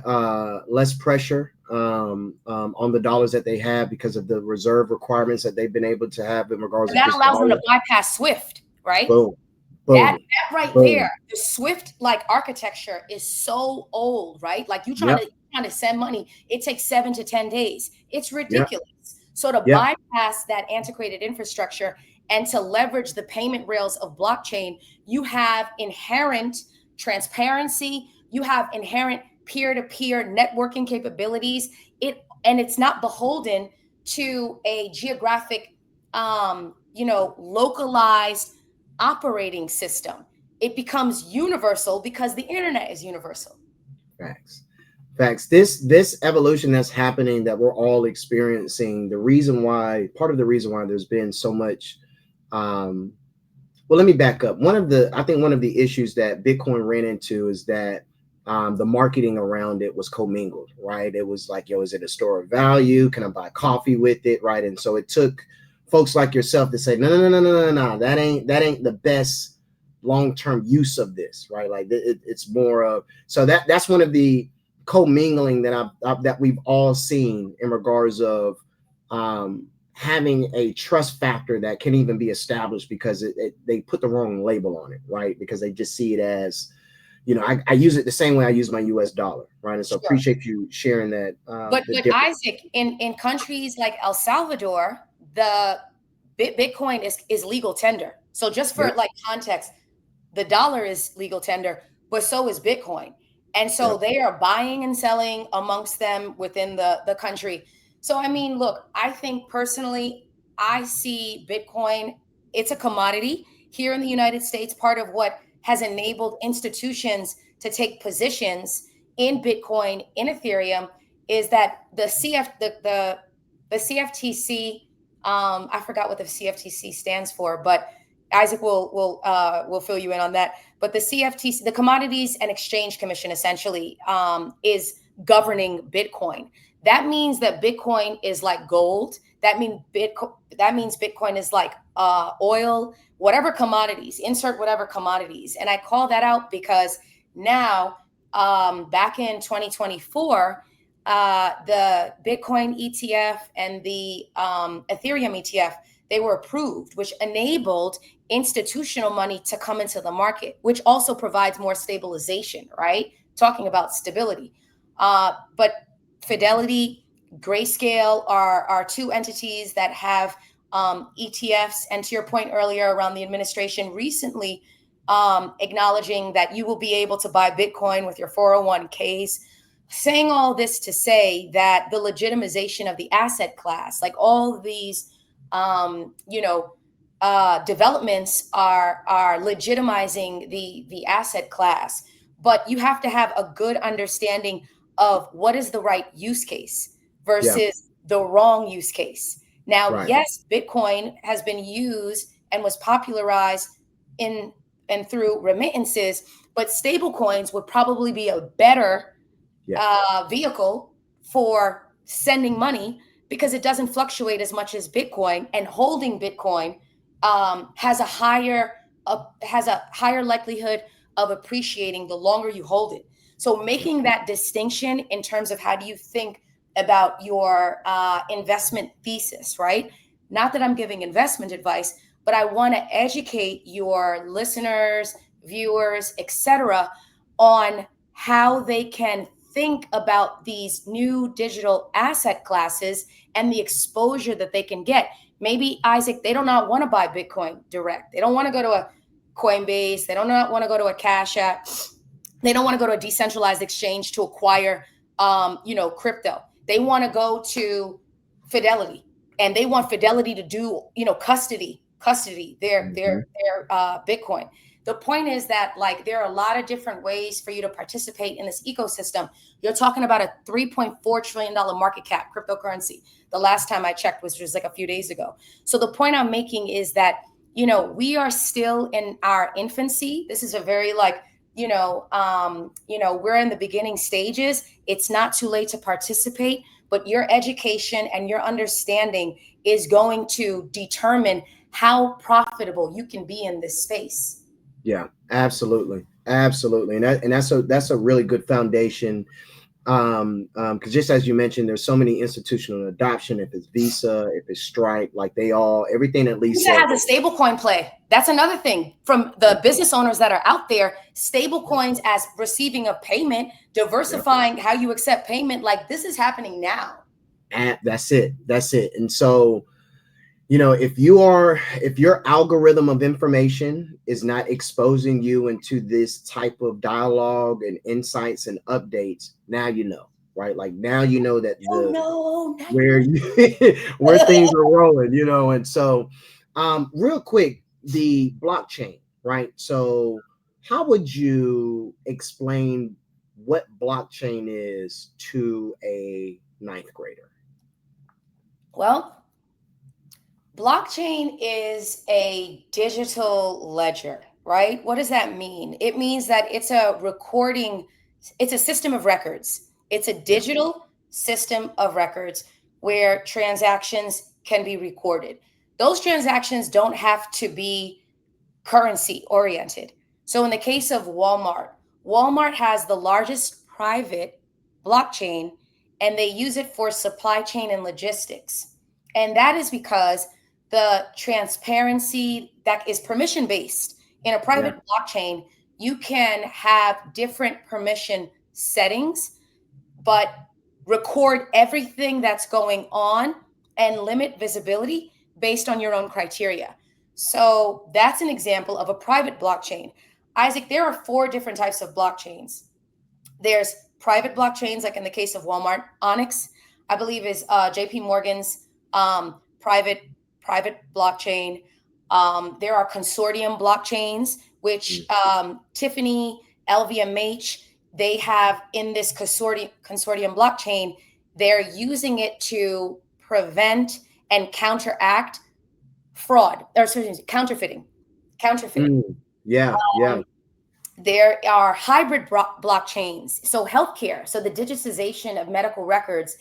less pressure on the dollars that they have because of the reserve requirements that they've been able to have in regards And of that just allows them dollar. to bypass Swift, right? Boom, That boom, that right there, boom. the Swift like architecture is so old, right? Like you Yep, trying to send money, it takes 7 to 10 days. It's yep, ridiculous. So to yep. bypass that antiquated infrastructure and to leverage the payment rails of blockchain, you have inherent transparency, you have inherent peer-to-peer networking capabilities. It's not beholden to a geographic localized operating system. It becomes universal because the internet is universal. Facts. Facts. This evolution that's happening that we're all experiencing, part of the reason why there's been so much well, let me back up. I think one of the issues that Bitcoin ran into is that the marketing around it was commingled, right? It was like, yo, is it a store of value? Can I buy coffee with it, right? And so it took folks like yourself to say, no, that ain't the best long-term use of this, right? Like it's more of, so that's one of the commingling that we've all seen in regards of having a trust factor that can even be established because they put the wrong label on it, right? Because they just see it as, I use it the same way I use my US dollar, right? And so Sure. appreciate you sharing that. But Isaac, in countries like El Salvador, the Bitcoin is legal tender. So just for Yep, like context, the dollar is legal tender, but so is Bitcoin. And so yep, they are buying and selling amongst them within the country. So, I mean, look, I think personally, I see Bitcoin, it's a commodity here in the United States. Part of what has enabled institutions to take positions in Bitcoin, in Ethereum, is that the CFTC, I forgot what the CFTC stands for, but Isaac will fill you in on that. But the CFTC, the Commodities and Exchange Commission, essentially is governing Bitcoin. That means that Bitcoin is like gold. That means Bitcoin is like oil, whatever commodities. Insert whatever commodities. And I call that out because now, back in 2024, the Bitcoin ETF and the Ethereum ETF, they were approved, which enabled institutional money to come into the market, which also provides more stabilization, right? Talking about stability. But Fidelity, Grayscale are two entities that have ETFs. And to your point earlier around the administration recently acknowledging that you will be able to buy Bitcoin with your 401ks, saying all this to say that the legitimization of the asset class, like all these, developments are legitimizing the asset class, but you have to have a good understanding of what is the right use case versus the wrong use case. Now, Right. yes, Bitcoin has been used and was popularized in and through remittances, but stable coins would probably be a better vehicle for sending money because it doesn't fluctuate as much as Bitcoin, and holding Bitcoin has a higher likelihood of appreciating the longer you hold it. So making that distinction in terms of how do you think about your investment thesis, right? Not that I'm giving investment advice, but I want to educate your listeners, viewers, etc., on how they can think about these new digital asset classes and the exposure that they can get. Maybe, Isaac, they do not want to buy Bitcoin direct. They don't want to go to a Coinbase. They don't want to go to a Cash App. They don't want to go to a decentralized exchange to acquire, crypto. They want to go to Fidelity, and they want Fidelity to do, custody their Bitcoin. The point is that, like, there are a lot of different ways for you to participate in this ecosystem. You're talking about a $3.4 trillion market cap cryptocurrency. The last time I checked was just like a few days ago. So the point I'm making is that, we are still in our infancy. This is a very we're in the beginning stages. It's not too late to participate, but your education and your understanding is going to determine how profitable you can be in this space. Yeah, absolutely. Absolutely. And that's a really good foundation. Because just as you mentioned, there's so many institutional adoption. If it's Visa, if it's Stripe, like everything at least Visa has a stable coin play. That's another thing from the business owners that are out there. Stable coins as receiving a payment, diversifying how you accept payment. Like, this is happening now. And that's it. And so, if your algorithm of information is not exposing you into this type of dialogue and insights and updates, now right? Like, now that where things are rolling, and so real quick, the blockchain, right? So how would you explain what blockchain is to a ninth grader? Well, blockchain is a digital ledger, right? What does that mean? It means that it's a system of records. It's a digital system of records where transactions can be recorded. Those transactions don't have to be currency oriented. So in the case of Walmart has the largest private blockchain, and they use it for supply chain and logistics. And that is because the transparency that is permission based in a private blockchain, you can have different permission settings, but record everything that's going on and limit visibility based on your own criteria. So that's an example of a private blockchain. Isaac, there are 4 different types of blockchains. There's private blockchains, like in the case of Walmart. Onyx, I believe, is JP Morgan's private blockchain. There are consortium blockchains, which Tiffany, LVMH, they have in this consortium blockchain. They're using it to prevent and counteract fraud, or counterfeiting. counterfeit. Yeah, yeah. There are hybrid blockchains. So healthcare, so the digitization of medical records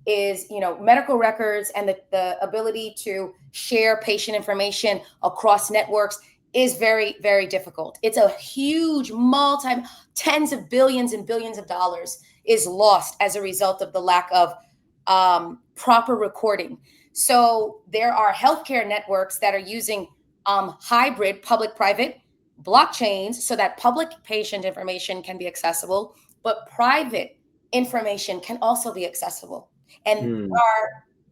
is, medical records and the ability to share patient information across networks is very, very difficult. It's a huge tens of billions and billions of dollars is lost as a result of the lack of proper recording. So there are healthcare networks that are using hybrid public-private blockchains so that public patient information can be accessible, but private information can also be accessible. And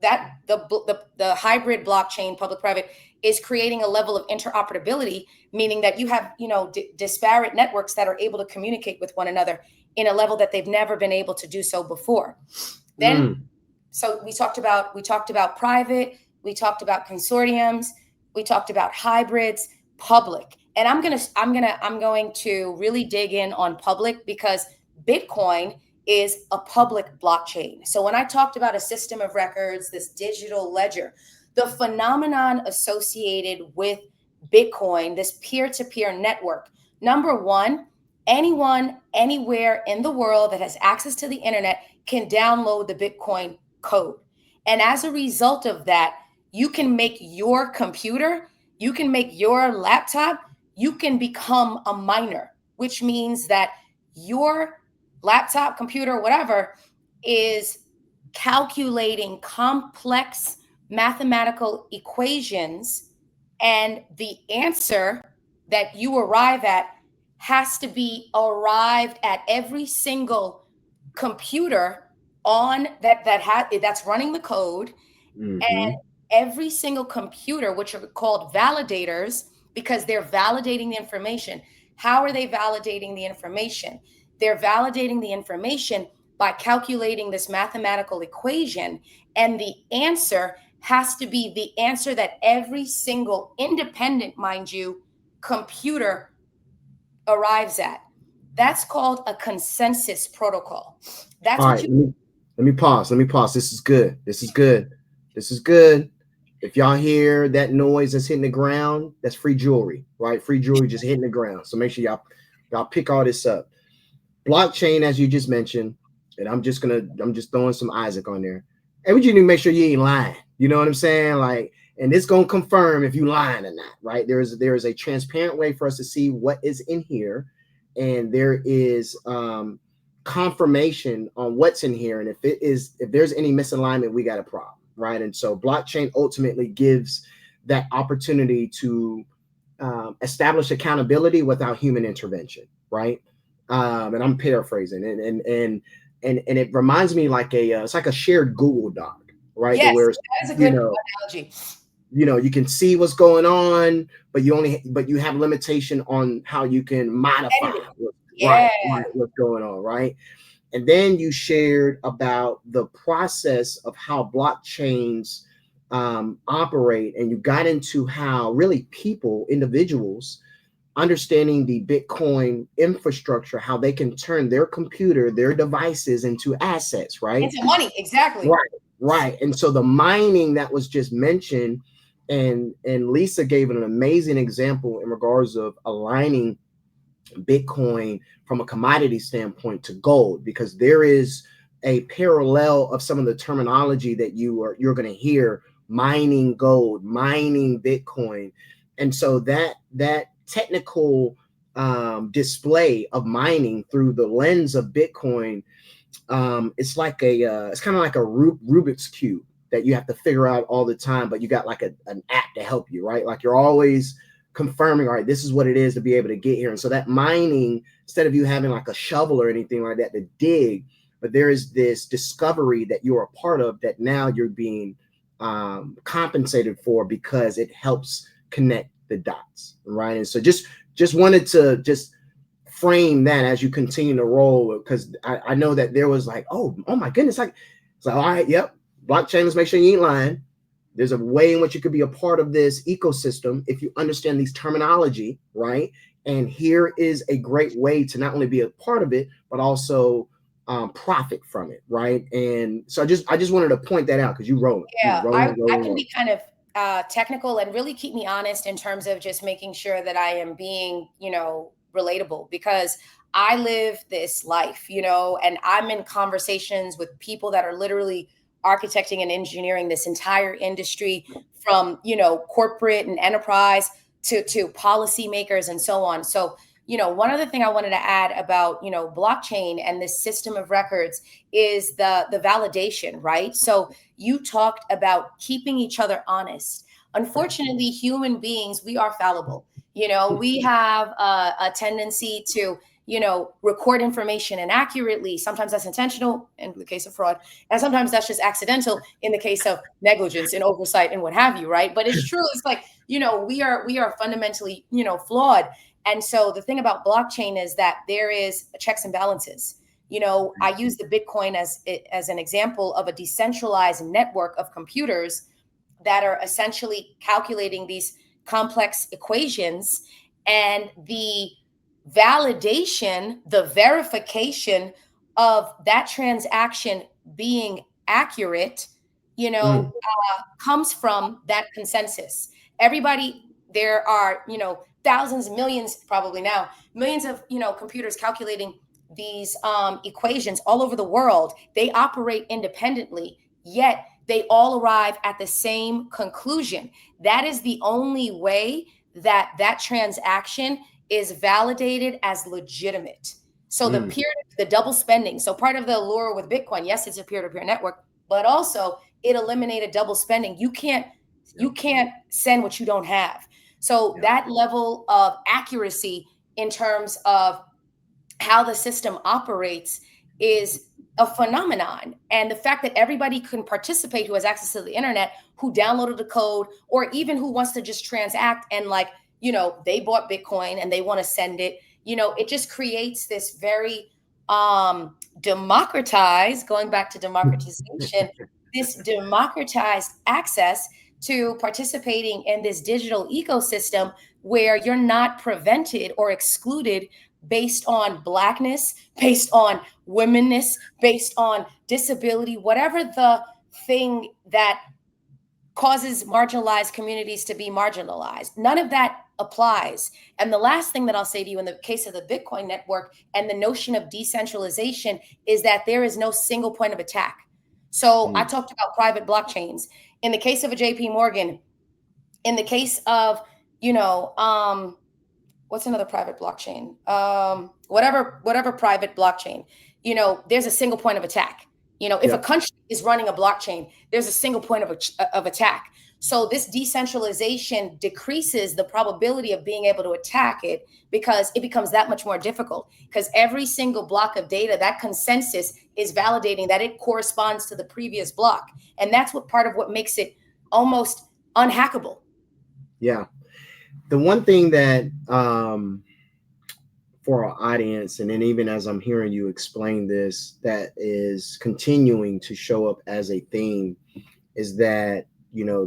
the hybrid blockchain, public-private, is creating a level of interoperability, meaning that you have disparate networks that are able to communicate with one another in a level that they've never been able to do so before. Then, so we talked about private, we talked about consortiums, we talked about hybrids, public. And I'm going to really dig in on public because Bitcoin is a public blockchain. So when I talked about a system of records, this digital ledger, the phenomenon associated with Bitcoin, this peer-to-peer network, number one, anyone, anywhere in the world that has access to the internet can download the Bitcoin code. And as a result of that, you can make your computer, you can make your laptop, you can become a miner, which means that your laptop, computer, whatever, is calculating complex mathematical equations, and the answer that you arrive at has to be arrived at every single computer that's running the code. And every single computer, which are called validators, because they're validating the information. How are they validating the information? They're validating the information by calculating this mathematical equation, and the answer has to be the answer that every single independent, mind you, computer arrives at. That's called a consensus protocol. That's all right. Let me pause. This is good. If y'all hear that noise that's hitting the ground, that's free jewelry, right? Free jewelry just hitting the ground. So make sure y'all pick all this up. Blockchain, as you just mentioned, and I'm just throwing some Isaac on there. And we just need to make sure you ain't lying. You know what I'm saying? Like, and it's gonna confirm if you lying or not, right? There is a transparent way for us to see what is in here, and there is confirmation on what's in here. And if there's any misalignment, we got a problem. Right. And so blockchain ultimately gives that opportunity to establish accountability without human intervention. Right. And I'm paraphrasing and it reminds me like it's like a shared Google Doc. Right. Yes, where, that's a good analogy. You can see what's going on, but you have limitation on how you can modify what's going on. Right. And then you shared about the process of how blockchains operate, and you got into how really individuals, understanding the Bitcoin infrastructure, how they can turn their computer, their devices into assets, right? Into money, exactly. Right. And so the mining that was just mentioned, and Lisa gave an amazing example in regards of aligning Bitcoin from a commodity standpoint to gold, because there is a parallel of some of the terminology that you're going to hear: mining gold, mining Bitcoin. And so that technical display of mining through the lens of Bitcoin, it's kind of like a Rubik's cube that you have to figure out all the time, but you got like an app to help you, right? Like you're always confirming, all right, this is what it is to be able to get here. And so that mining, instead of you having like a shovel or anything like that to dig, but there is this discovery that you're a part of that now you're being compensated for because it helps connect the dots, right? And so just wanted to just frame that as you continue to roll, because I know that there was like, oh my goodness, like it's like, all right, yep, blockchain, let's make sure you ain't lying. There's a way in which you could be a part of this ecosystem if you understand these terminology, right? And here is a great way to not only be a part of it, but also profit from it, right? And so I just wanted to point that out because you roll it. Yeah, I can be kind of technical and really keep me honest in terms of just making sure that I am being, relatable, because I live this life, and I'm in conversations with people that are literally architecting and engineering this entire industry, from, corporate and enterprise to policymakers and so on. So, one other thing I wanted to add about, blockchain and this system of records is the validation, right? So you talked about keeping each other honest. Unfortunately, human beings, we are fallible. We have a tendency to, record information inaccurately. Sometimes that's intentional in the case of fraud, and sometimes that's just accidental in the case of negligence and oversight and what have you, right? But it's true. It's like, we are fundamentally, flawed. And so the thing about blockchain is that there is checks and balances. I use the Bitcoin as an example of a decentralized network of computers that are essentially calculating these complex equations, and the validation, the verification of that transaction being accurate, comes from that consensus. Everybody, there are, thousands, millions, probably now, millions of, computers calculating these equations all over the world. They operate independently, yet they all arrive at the same conclusion. That is the only way that that transaction is validated as legitimate. So the double spending. So part of the allure with Bitcoin, yes, it's a peer-to-peer network, but also it eliminated double spending. You can't send what you don't have. So that level of accuracy in terms of how the system operates is a phenomenon. And the fact that everybody can participate who has access to the internet, who downloaded the code, or even who wants to just transact and they bought Bitcoin and they want to send it, it just creates this very democratized, going back to democratization, this democratized access to participating in this digital ecosystem, where you're not prevented or excluded based on Blackness, based on womenness, based on disability, whatever the thing that causes marginalized communities to be marginalized. None of that applies. And the last thing that I'll say to you in the case of the Bitcoin network and the notion of decentralization is that there is no single point of attack. So I talked about private blockchains. In the case of a JP Morgan, in the case of, what's another private blockchain? Whatever private blockchain, there's a single point of attack. If a country is running a blockchain, there's a single point of attack. So this decentralization decreases the probability of being able to attack it, because it becomes that much more difficult, because every single block of data, that consensus is validating that it corresponds to the previous block. And that's part of what makes it almost unhackable. Yeah. The one thing that for our audience, and then even as I'm hearing you explain this, that is continuing to show up as a theme, is that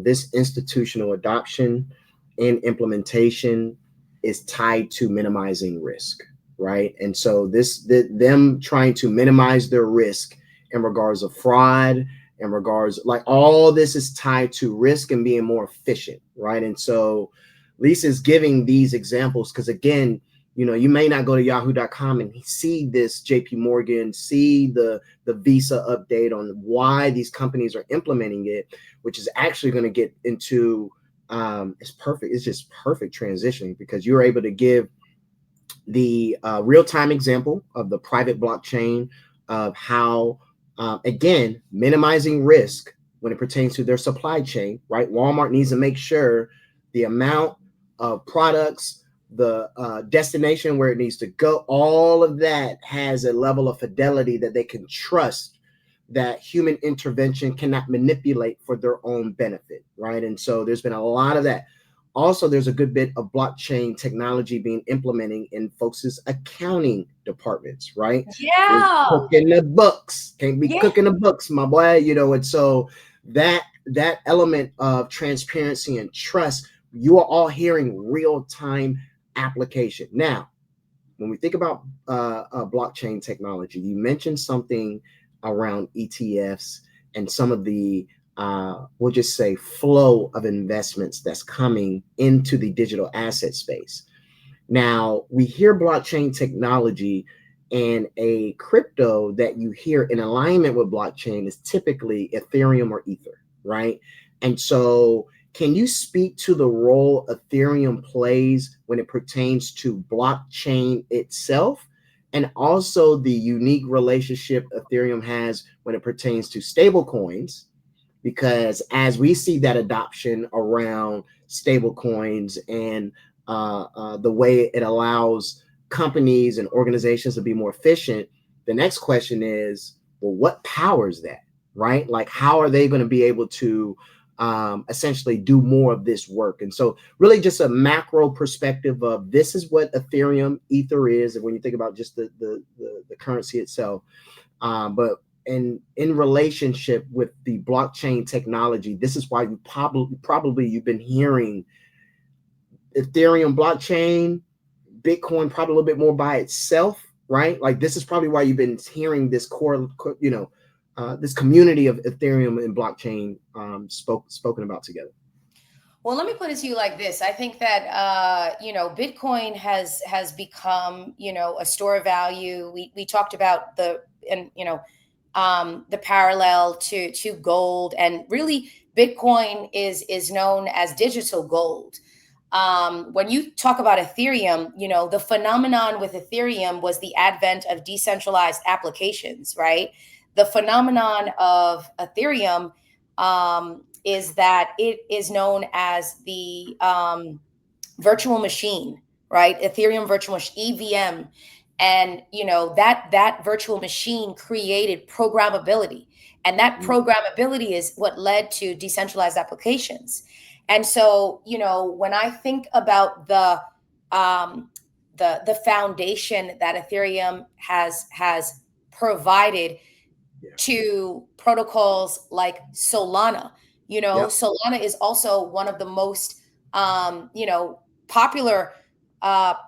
this institutional adoption and implementation is tied to minimizing risk, right? And so them trying to minimize their risk in regards of fraud, in regards, like, all this is tied to risk and being more efficient, right? And so Lisa's giving these examples because, again, you may not go to yahoo.com and see this JP Morgan, see the Visa update on why these companies are implementing it, which is actually going to get into it's perfect. It's just perfect transitioning, because you're able to give the real-time example of the private blockchain, of how, again, minimizing risk when it pertains to their supply chain, right? Walmart needs to make sure the amount of products, the destination where it needs to go, all of that has a level of fidelity that they can trust, that human intervention cannot manipulate for their own benefit, right? And so there's been a lot of that. Also, there's a good bit of blockchain technology being implemented in folks' accounting departments, right? Yeah. Cooking the books. Can't be cooking the books, my boy, and so that element of transparency and trust, you are all hearing real-time application. Now, when we think about blockchain technology, you mentioned something around ETFs and some of the we'll just say flow of investments that's coming into the digital asset space. Now, we hear blockchain technology, and a crypto that you hear in alignment with blockchain is typically Ethereum or Ether, right? And so, can you speak to the role Ethereum plays when it pertains to blockchain itself, and also the unique relationship Ethereum has when it pertains to stable coins? Because as we see that adoption around stable coins and the way it allows companies and organizations to be more efficient, the next question is, well, what powers that, right? Like, how are they going to be able to essentially do more of this work? And so really just a macro perspective of this is what Ethereum, Ether is, and when you think about just the currency itself. But in relationship with the blockchain technology, this is why you probably you've been hearing Ethereum blockchain, Bitcoin probably a little bit more by itself, right? Like this is probably why you've been hearing this this community of Ethereum and blockchain spoken about together. Well, let me put it to you like this. I think that Bitcoin has become a store of value. We talked about the parallel to gold, and really Bitcoin is known as digital gold. When you talk about Ethereum, the phenomenon with Ethereum was the advent of decentralized applications, right? The phenomenon of Ethereum is that it is known as the virtual machine, right? Ethereum virtual machine, EVM. And that virtual machine created programmability, and that programmability is what led to decentralized applications. And so when I think about the foundation that Ethereum has provided to protocols like Solana, Solana is also one of the most popular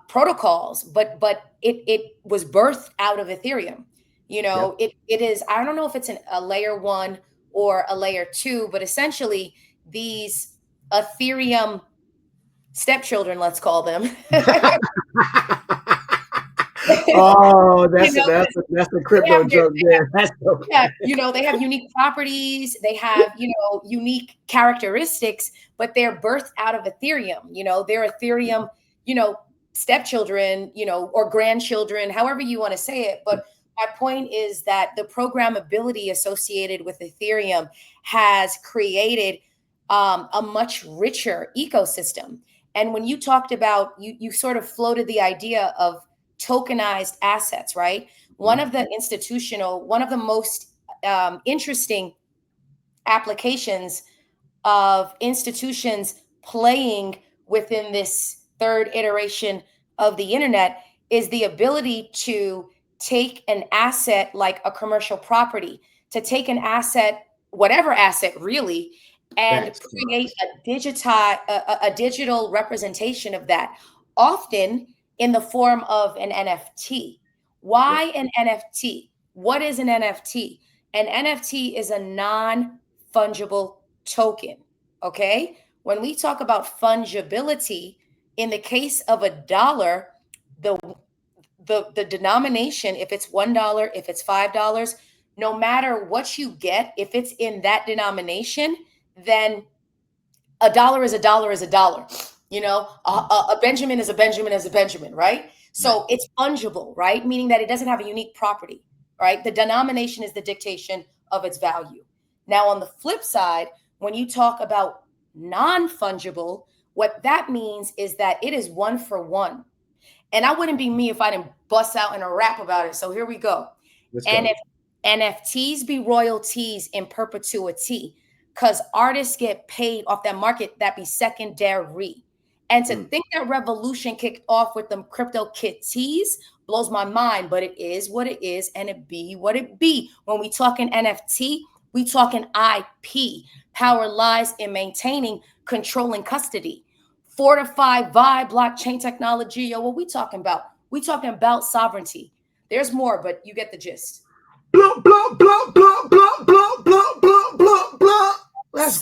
protocols, but it was birthed out of Ethereum. It is, I don't know if it's a layer 1 or a layer 2, but essentially these Ethereum stepchildren, let's call them. Oh, that's a crypto joke there. They have unique properties, they have unique characteristics, but they're birthed out of Ethereum. They're Ethereum, stepchildren, or grandchildren, however you want to say it. But my point is that the programmability associated with Ethereum has created a much richer ecosystem. And when you talked about, you sort of floated the idea of tokenized assets, right? One of the most interesting applications of institutions playing within this third iteration of the internet is the ability to take an asset like a commercial property, to take an asset, whatever asset really, and create a digital representation of that, often in the form of an NFT. Why an NFT? What is an NFT? An NFT is a non-fungible token, okay? When we talk about fungibility, in the case of a dollar, the denomination, if it's $1, if it's $5, no matter what you get, if it's in that denomination, then a dollar is a dollar is a dollar. A Benjamin is a Benjamin is a Benjamin, right? So it's fungible, right? Meaning that it doesn't have a unique property, right? The denomination is the dictation of its value. Now, on the flip side, when you talk about non-fungible, what that means is that it is one for one. And I wouldn't be me if I didn't bust out in a rap about it. So here we go. And if NFTs be royalties in perpetuity, because artists get paid off that market, that be secondary. And to think that revolution kicked off with them crypto kitties blows my mind, but it is what it is, and it be what it be. When we talking NFT, we talking IP. Power lies in maintaining, controlling custody. Fortified by blockchain technology. Yo, what we talking about? We talking about sovereignty. There's more, but you get the gist. Blah, blah, blah, blah, blah, blah, blah, blah, blah, blah.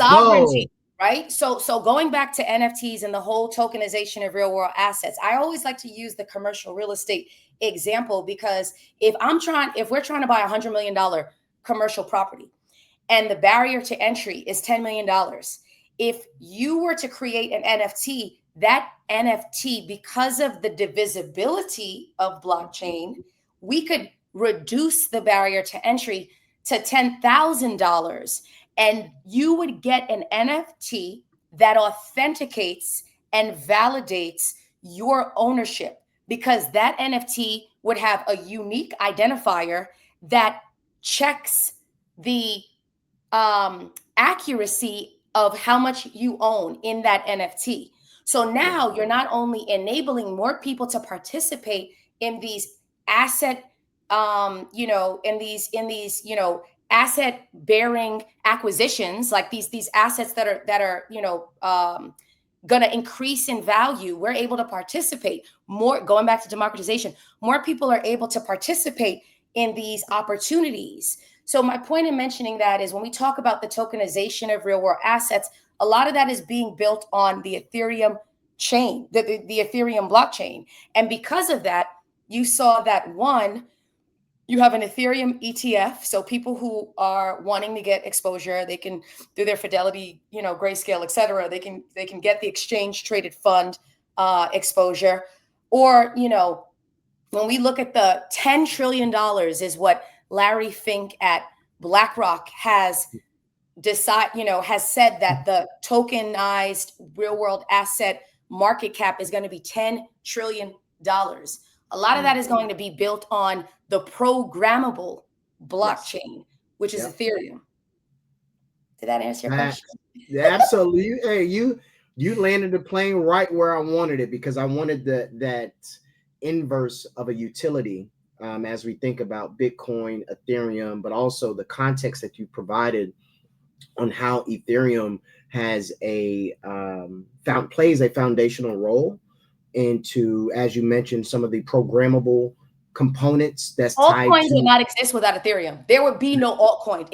sovereignty, right? So going back to NFTs and the whole tokenization of real world assets, I always like to use the commercial real estate example, because if we're trying to buy $100 million commercial property and the barrier to entry is $10 million, if you were to create an NFT, that NFT, because of the divisibility of blockchain, we could reduce the barrier to entry to $10,000, and you would get an NFT that authenticates and validates your ownership, because that NFT would have a unique identifier that checks the accuracy of how much you own in that NFT. So now you're not only enabling more people to participate in these asset, in these asset bearing acquisitions, like these assets that are going to increase in value. We're able to participate more. Going back to democratization, more people are able to participate in these opportunities. So my point in mentioning that is, when we talk about the tokenization of real world assets, a lot of that is being built on the Ethereum chain, the Ethereum blockchain. And because of that, you saw that, one, you have an Ethereum ETF. So people who are wanting to get exposure, they can do their Fidelity, Grayscale, et cetera. They can get the exchange traded fund exposure. Or, when we look at the $10 trillion is what Larry Fink at BlackRock has said that the tokenized real world asset market cap is going to be $10 trillion. A lot of that is going to be built on the programmable blockchain, which is Ethereum. Did that answer your question? Absolutely. Hey, you landed the plane right where I wanted it, because I wanted that inverse of a utility as we think about Bitcoin, Ethereum, but also the context that you provided on how Ethereum has plays a foundational role into, as you mentioned, some of the programmable components that's tied altcoins to. would not exist without Ethereum. There would be no altcoin.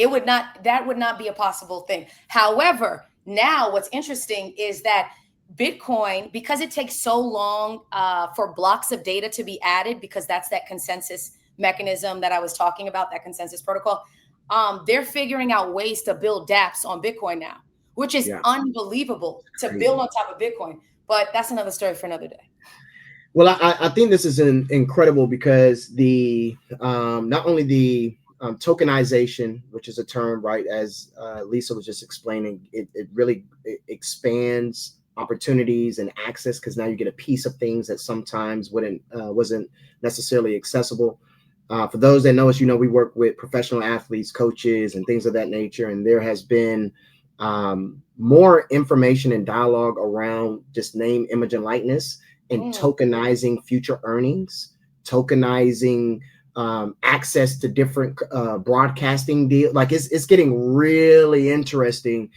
That would not be a possible thing. However, now what's interesting is that Bitcoin, because it takes so long for blocks of data to be added, because that's that consensus mechanism that I was talking about, that consensus protocol, they're figuring out ways to build dApps on Bitcoin now, which is unbelievable to build on top of Bitcoin. But that's another story for another day. Well, I think this is incredible, because the not only the tokenization, which is a term, right, as Lisa was just explaining, it really expands opportunities and access, because now you get a piece of things that sometimes wasn't necessarily accessible. For those that know us, we work with professional athletes, coaches, and things of that nature, and there has been more information and dialogue around just name, image, and likeness, and tokenizing future earnings, tokenizing access to different broadcasting deals. Like it's getting really interesting.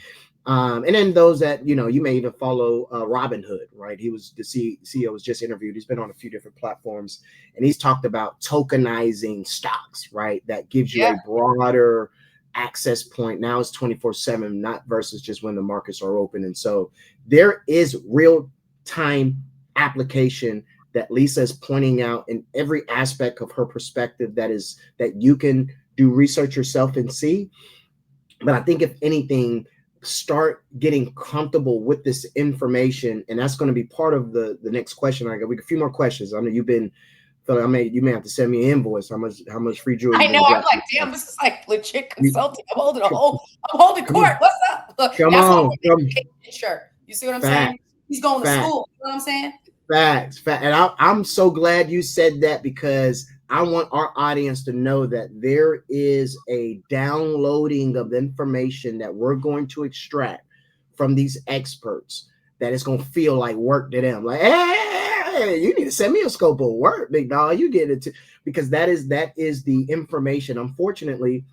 And then those that, you may even follow Robinhood, right? He was the CEO was just interviewed. He's been on a few different platforms, and he's talked about tokenizing stocks, right? That gives you a broader access point. Now it's 24/7, not versus just when the markets are open. And so there is real time application that Lisa is pointing out in every aspect of her perspective that you can do research yourself and see. But I think if anything, start getting comfortable with this information, and that's going to be part of the next question. I got a few more questions. I mean, you may have to send me an invoice. How much free jewelry? I know. I'm like, damn, this is like legit consulting. I'm holding court. What's up? Look, come on. Sure. You see what I'm saying? He's going to school. You know what I'm saying? Facts. And I'm so glad you said that, because I want our audience to know that there is a downloading of information that we're going to extract from these experts that it's going to feel like work to them. Like, hey, you need to send me a scope of work, big dog. You get it because that is the information. Unfortunately,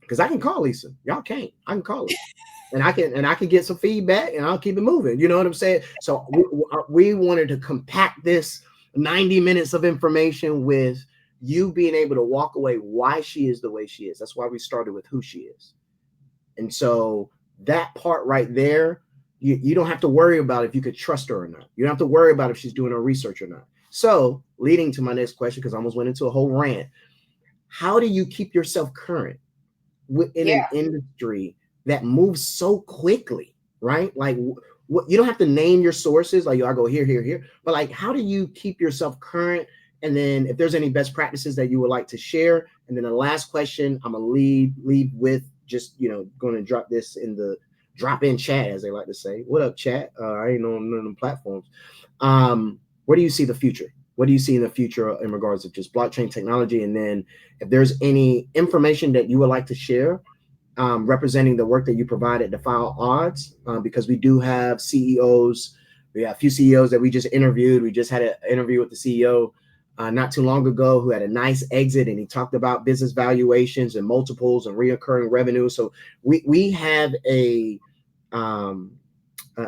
because I can call Lisa, y'all can't. I can call her. And I can get some feedback, and I'll keep it moving. You know what I'm saying? So we wanted to compact this 90 minutes of information with you being able to walk away why she is the way she is. That's why we started with who she is. And so that part right there, you don't have to worry about if you could trust her or not. You don't have to worry about if she's doing her research or not. So, leading to my next question, because I almost went into a whole rant. How do you keep yourself current in Yeah. an industry that moves so quickly, right? Like, what you don't have to name your sources, like, I go here, here, here, but like, how do you keep yourself current? And then, if there's any best practices that you would like to share, and then the last question, I'm gonna leave with just going to drop this in the drop in chat, as they like to say. What up, chat? I ain't on none of them platforms. Where do you see the future? What do you see in the future in regards to just blockchain technology? And then, if there's any information that you would like to share representing the work that you provide at Defy Odds, because we do have CEOs. We have a few CEOs that we just interviewed. We just had an interview with the CEO not too long ago who had a nice exit, and he talked about business valuations and multiples and reoccurring revenue. So we have a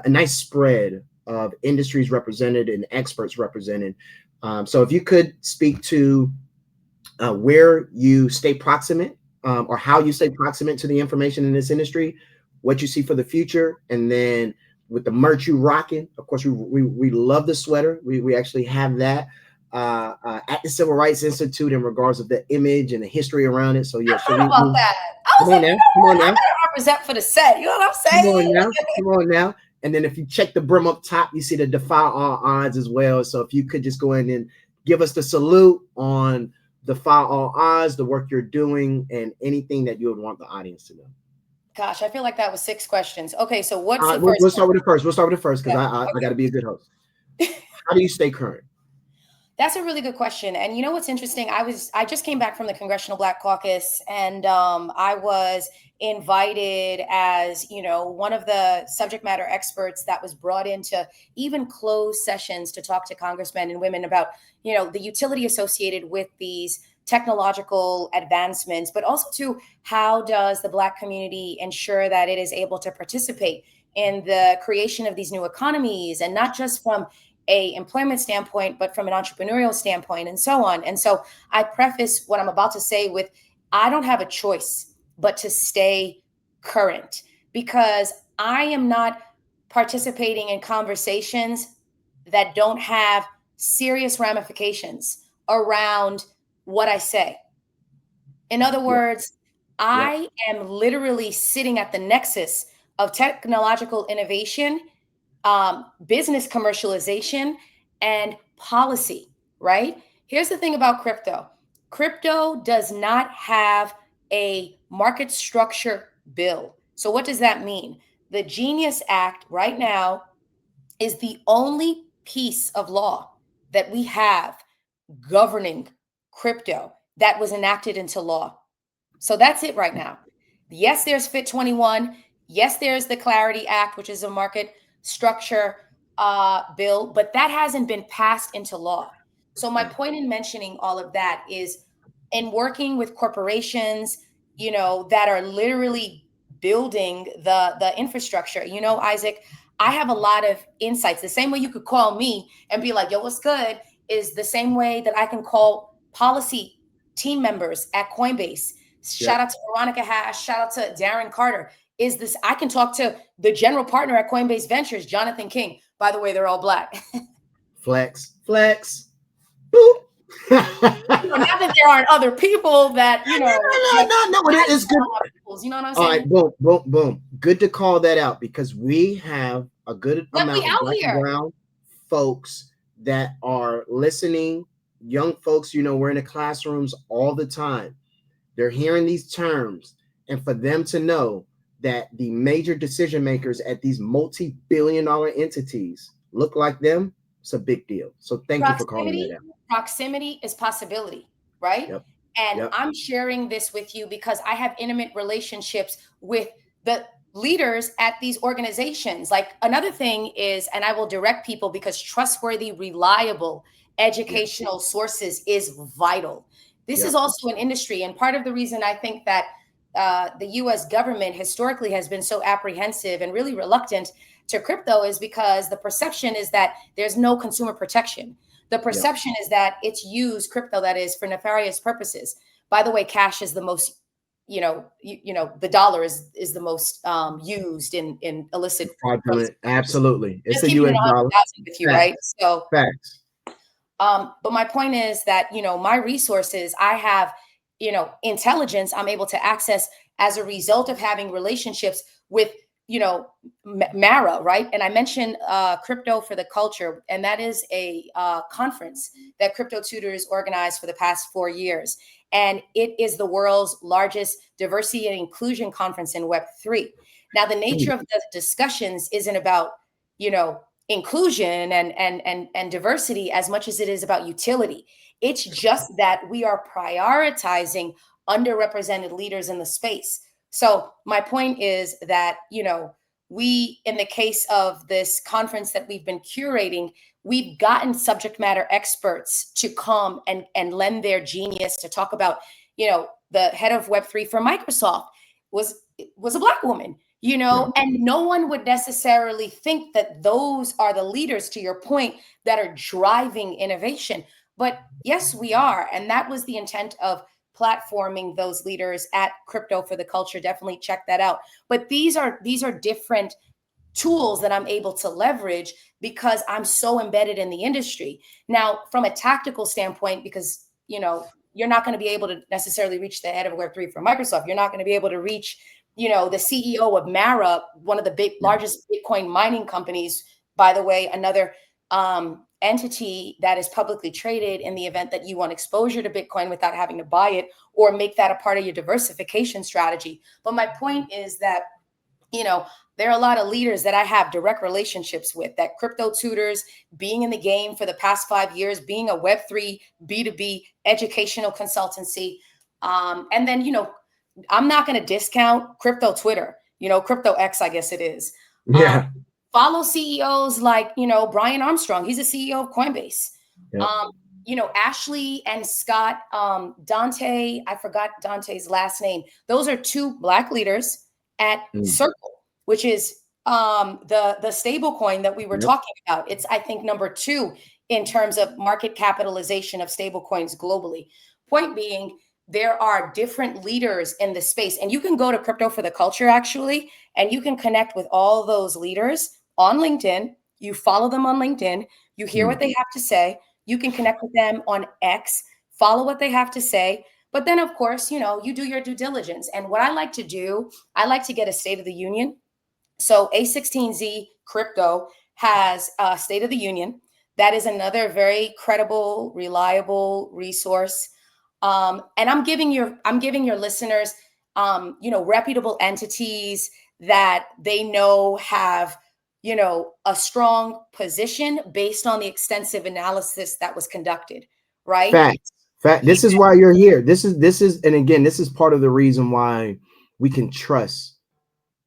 nice spread of industries represented and experts represented. So if you could speak to where you stay proximate, or how you stay proximate to the information in this industry, what you see for the future, and then with the merch you rocking. Of course, we love the sweater. We actually have that at the Civil Rights Institute in regards of the image and the history around it. So yeah, I thought about that. I was like, come on now. I gotta represent for the set. You know what I'm saying? Come on now. And then if you check the brim up top, you see the Defy All Odds as well. So if you could just go in and give us the salute on Defy All Odds, the work you're doing, and anything that you would want the audience to know. Gosh, I feel like that was 6 questions. Okay, so what's the We'll first start with the first. We'll start with the first because Yeah, I got to be a good host. How do you stay current? That's a really good question. And you know what's interesting? I just came back from the Congressional Black Caucus, and I was invited as, one of the subject matter experts that was brought into even closed sessions to talk to congressmen and women about, the utility associated with these technological advancements, but also to how does the Black community ensure that it is able to participate in the creation of these new economies, and not just from a employment standpoint, but from an entrepreneurial standpoint, and so on. And so I preface what I'm about to say with, I don't have a choice but to stay current, because I am not participating in conversations that don't have serious ramifications around what I say. In other words, I am literally sitting at the nexus of technological innovation, business commercialization, and policy, right? Here's the thing about crypto. Crypto does not have a market structure bill. So what does that mean? The Genius Act right now is the only piece of law that we have governing crypto that was enacted into law. So that's it right now. Yes, there's Fit 21. Yes, there's the Clarity Act, which is a market structure bill, but that hasn't been passed into law. So my point in mentioning all of that is, in working with corporations, that are literally building the infrastructure. Isaac, I have a lot of insights. The same way you could call me and be like, yo, what's good, is the same way that I can call policy team members at Coinbase. Shout out to Veronica Hash, shout out to Darren Carter. I can talk to the general partner at Coinbase Ventures, Jonathan King. By the way, they're all Black. Flex. Boop. Now that there aren't other people that, No, it is good. You know what I'm saying? All right, boom. Good to call that out, because we have a good amount of Black and brown folks that are listening. Young folks, we're in the classrooms all the time. They're hearing these terms, and for them to know that the major decision makers at these multi-billion-dollar entities look like them, it's a big deal. So thank you for calling that out. Proximity is possibility, right? And I'm sharing this with you because I have intimate relationships with the leaders at these organizations. Like, another thing is, and I will direct people, because trustworthy, reliable educational sources is vital. This is also an industry. And part of the reason I think that the US government historically has been so apprehensive and really reluctant to crypto is because the perception is that there's no consumer protection. The perception is that it's used, crypto that is, for nefarious purposes. By the way, cash is the most, the dollar is the most used in illicit. Fraudulent. Absolutely. It's Just the keeping it US dollar. 100,000 with you, right? Facts. So, Facts. but my point is that, my resources, I have, intelligence I'm able to access as a result of having relationships with, Mara, right? And I mentioned Crypto for the Culture, and that is a conference that Crypto Tutors organized for the past 4 years. And it is the world's largest diversity and inclusion conference in Web3. Now, the nature of the discussions isn't about, inclusion and diversity as much as it is about utility. It's just that we are prioritizing underrepresented leaders in the space. So my point is that, we, in the case of this conference that we've been curating, we've gotten subject matter experts to come and lend their genius to talk about, the head of Web3 for Microsoft was a Black woman, and no one would necessarily think that those are the leaders, to your point, that are driving innovation. But yes, we are. And that was the intent of platforming those leaders at Crypto for the Culture. Definitely check that out. But these are different tools that I'm able to leverage because I'm so embedded in the industry. Now, from a tactical standpoint, because, you're not going to be able to necessarily reach the head of Web3 for Microsoft. You're not going to be able to reach, the CEO of Mara, one of the largest Bitcoin mining companies, by the way, another entity that is publicly traded in the event that you want exposure to Bitcoin without having to buy it or make that a part of your diversification strategy. But my point is that, there are a lot of leaders that I have direct relationships with, that Crypto Tutors, being in the game for the past 5 years, being a Web3 B2B educational consultancy. And then, I'm not going to discount Crypto Twitter, Crypto X, I guess it is. Yeah. Follow CEOs like, Brian Armstrong. He's a CEO of Coinbase. Yep. Ashley and Scott, Dante, I forgot Dante's last name. Those are 2 Black leaders at Circle, which is the stable coin that we were talking about. It's, I think, number 2 in terms of market capitalization of stable coins globally. Point being, there are different leaders in the space, and you can go to Crypto for the Culture, actually, and you can connect with all those leaders on LinkedIn. You follow them on LinkedIn. You hear what they have to say. You can connect with them on X, follow what they have to say. But then, of course, you do your due diligence. And what I like to do, I like to get a State of the Union. So A16Z Crypto has a State of the Union. That is another very credible, reliable resource. And I'm giving your listeners, reputable entities that they know have, a strong position based on the extensive analysis that was conducted, right? Facts. This is why you're here. This is, and again, this is part of the reason why we can trust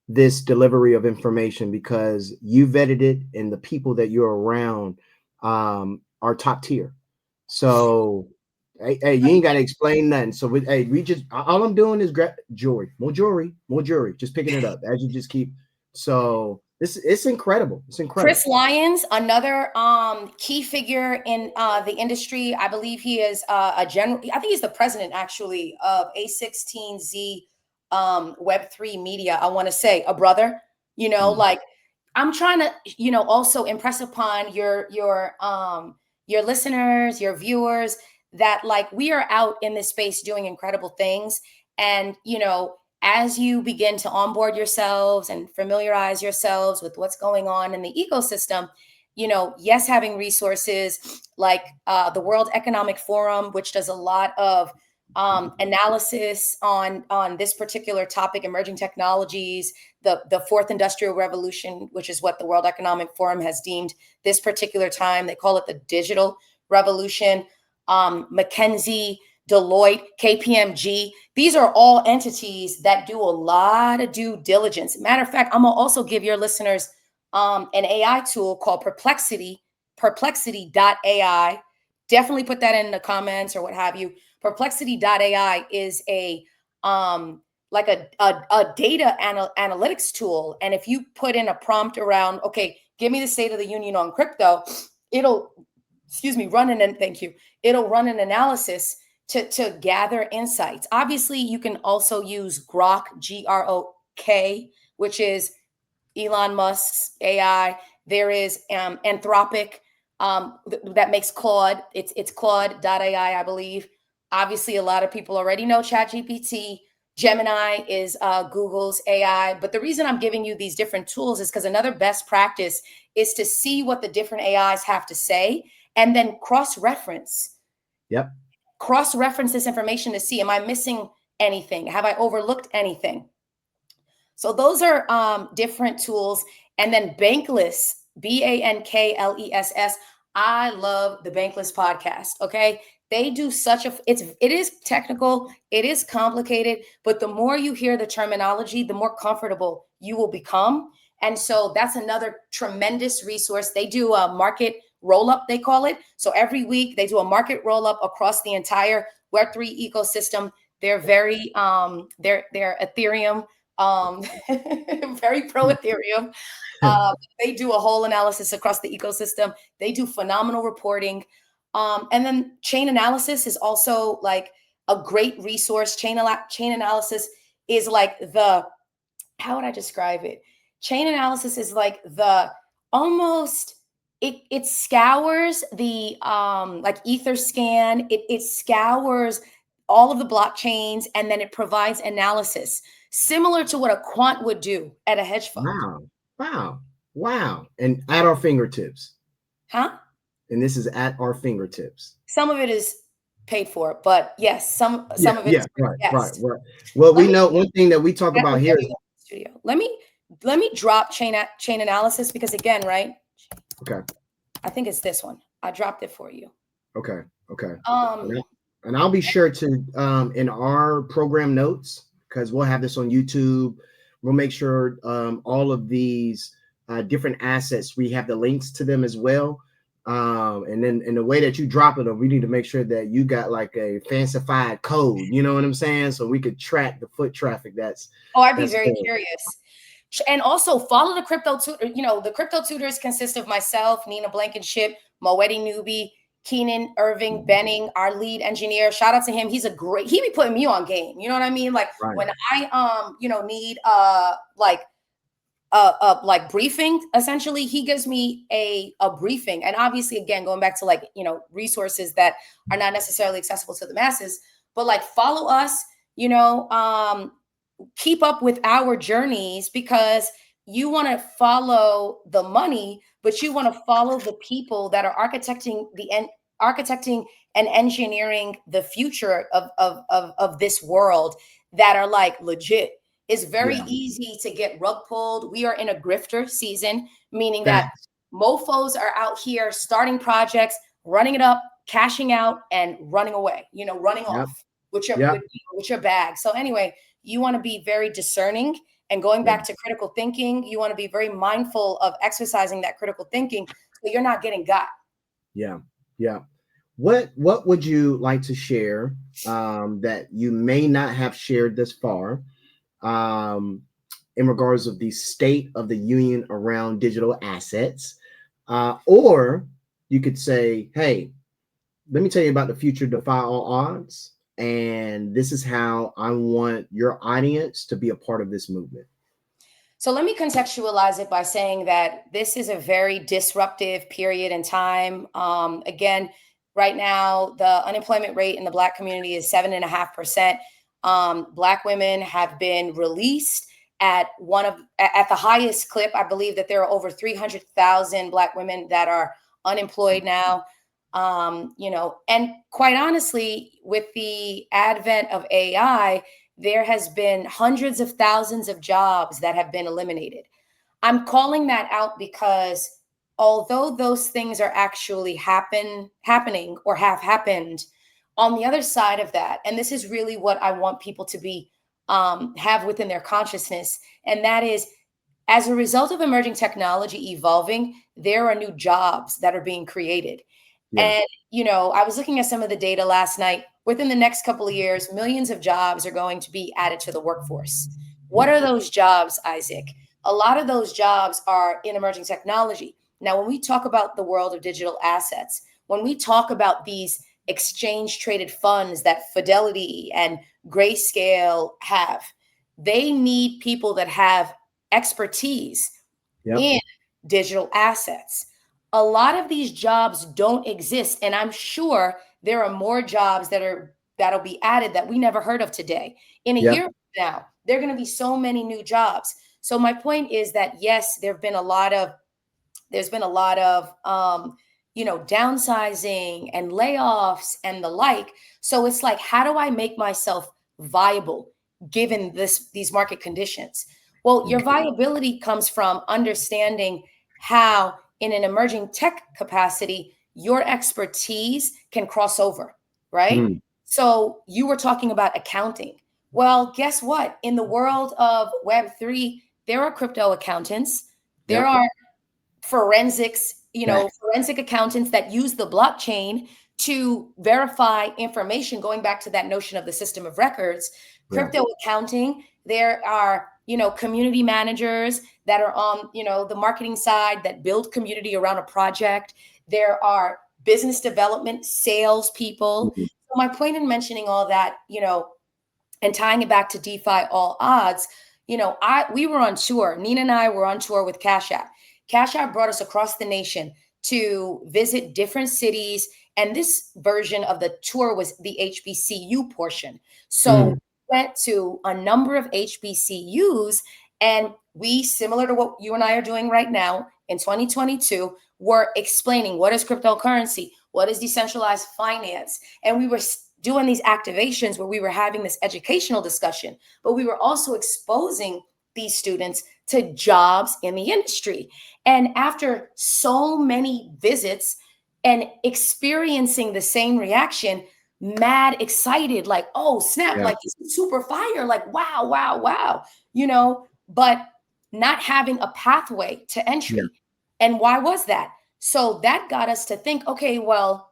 this delivery of information, because you vetted it and the people that you're around are top tier. So hey, you ain't got to explain nothing. So we just, all I'm doing is grab more jewelry, just picking it up as you just keep. So it's incredible. It's incredible. Chris Lyons, another key figure in the industry. I believe he is I think he's the president, actually, of A16Z Web3 Media. I want to say a brother, like, I'm trying to, also impress upon your listeners, your viewers, that, like, we are out in this space doing incredible things. And, as you begin to onboard yourselves and familiarize yourselves with what's going on in the ecosystem, yes, having resources like the World Economic Forum, which does a lot of analysis on this particular topic, emerging technologies, the fourth industrial revolution, which is what the World Economic Forum has deemed this particular time. They call it the digital revolution. McKinsey, Deloitte, KPMG. These are all entities that do a lot of due diligence. Matter of fact, I'm gonna also give your listeners an AI tool called perplexity.ai. Definitely put that in the comments or what have you. Perplexity.ai is a like a data analytics tool. And if you put in a prompt around, okay, give me the State of the Union on crypto, it'll run an analysis to gather insights. Obviously, you can also use Grok, Grok, which is Elon Musk's AI. There is Anthropic that makes Claude. It's Claude.ai, I believe. Obviously, a lot of people already know ChatGPT. Gemini is Google's AI. But the reason I'm giving you these different tools is because another best practice is to see what the different AIs have to say and then cross-reference. Yep. Cross-reference this information to see, am I missing anything? Have I overlooked anything? So those are different tools. And then Bankless, Bankless. I love the Bankless podcast. Okay. They do such it is technical, it is complicated, but the more you hear the terminology, the more comfortable you will become. And so that's another tremendous resource. They do a market roll up, they call it. So every week they do a market roll up across the entire Web3 ecosystem. They're very, they're Ethereum, very pro Ethereum. They do a whole analysis across the ecosystem. They do phenomenal reporting. And then chain analysis is also like a great resource. Chain analysis is like how would I describe it? Chain analysis is like it scours the like Etherscan. It scours all of the blockchains, and then it provides analysis similar to what a quant would do at a hedge fund. Wow. And at our fingertips. Huh? And this is at our fingertips. Some of it is paid for, but yes, some of it is right. Well, we know one thing that we talk about here. Studio. Let me drop chain analysis, because again, right? Okay. I think it's this one. I dropped it for you. Okay. And I'll be sure to in our program notes, because we'll have this on YouTube. We'll make sure all of these different assets, we have the links to them as well. And then in the way that you drop it, we need to make sure that you got like a Fancyfied code, you know what I'm saying? So we could track the foot traffic. I'd be very curious. And also follow the Crypto Tutors. You know, the Crypto Tutors consist of myself, Nina Blankenship, Moetti Newby, Keenan Irving Benning, our lead engineer. Shout out to him. He be putting me on game. You know what I mean? Like when I need like briefing, essentially, he gives me a briefing. And obviously, again, going back to like, resources that are not necessarily accessible to the masses, but like follow us, keep up with our journeys, because you want to follow the money, but you want to follow the people that are architecting and engineering the future of this world, that are like legit. It's very easy to get rug pulled. We are in a grifter season, meaning that mofos are out here starting projects, running it up, cashing out, and running away, running off with your bag. So anyway, you want to be very discerning, and going back to critical thinking, you want to be very mindful of exercising that critical thinking so you're not getting got. Yeah. What would you like to share that you may not have shared this far in regards of the state of the union around digital assets? Or you could say, hey, let me tell you about the future defy all odds. And this is how I want your audience to be a part of this movement. So let me contextualize it by saying that this is a very disruptive period in time. Again, right now, the unemployment rate in the Black community is 7.5%. Black women have been released at the highest clip. I believe that there are over 300,000 Black women that are unemployed now. And quite honestly, with the advent of AI, there has been hundreds of thousands of jobs that have been eliminated. I'm calling that out because although those things are actually happening or have happened, on the other side of that, and this is really what I want people to be have within their consciousness, and that is, as a result of emerging technology evolving, there are new jobs that are being created. And, I was looking at some of the data last night. Within the next couple of years, millions of jobs are going to be added to the workforce. What are those jobs, Isaac? A lot of those jobs are in emerging technology. Now, when we talk about the world of digital assets, when we talk about these exchange traded funds that Fidelity and Grayscale have. They need people that have expertise in digital assets. A lot of these jobs don't exist, and I'm sure there are more jobs that'll be added that we never heard of today. In a year from now, there are going to be so many new jobs. So my point is that yes, there's been a lot of downsizing and layoffs and the like. So it's like, how do I make myself viable given these market conditions? Well, your viability comes from understanding how, in an emerging tech capacity, your expertise can cross over, right? So you were talking about accounting. Well, guess what? In the world of Web3, there are crypto accountants. There are forensic accountants that use the blockchain to verify information, going back to that notion of the system of records. Crypto accounting, there are, community managers that are on, the marketing side that build community around a project. There are business development sales people. So my point in mentioning all that, and tying it back to DeFi All Odds, we were on tour. Nina and I were on tour with Cash App. Cash App brought us across the nation to visit different cities. And this version of the tour was the HBCU portion. So we went to a number of HBCUs, and we, similar to what you and I are doing right now in 2022, were explaining what is cryptocurrency, what is decentralized finance. And we were doing these activations where we were having this educational discussion, but we were also exposing these students to jobs in the industry. And after so many visits and experiencing the same reaction, mad excited, like, oh snap, like this is super fire, like wow, but not having a pathway to entry. And why was that? So that got us to think, okay, well,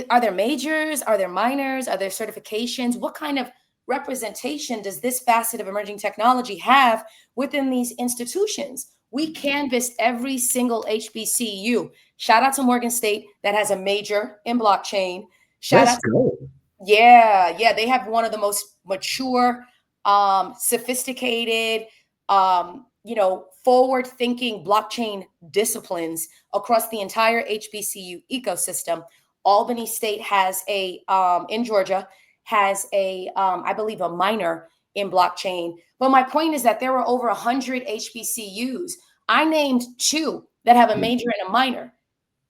are there majors? Are there minors? Are there certifications? What kind of representation does this facet of emerging technology have within these institutions? We canvassed every single HBCU. Shout out to Morgan State that has a major in blockchain. Yeah, they have one of the most mature, sophisticated, forward-thinking blockchain disciplines across the entire HBCU ecosystem. Albany State has in Georgia, has I believe, a minor in blockchain. But my point is that there were over 100 HBCUs. I named 2 that have a major and a minor.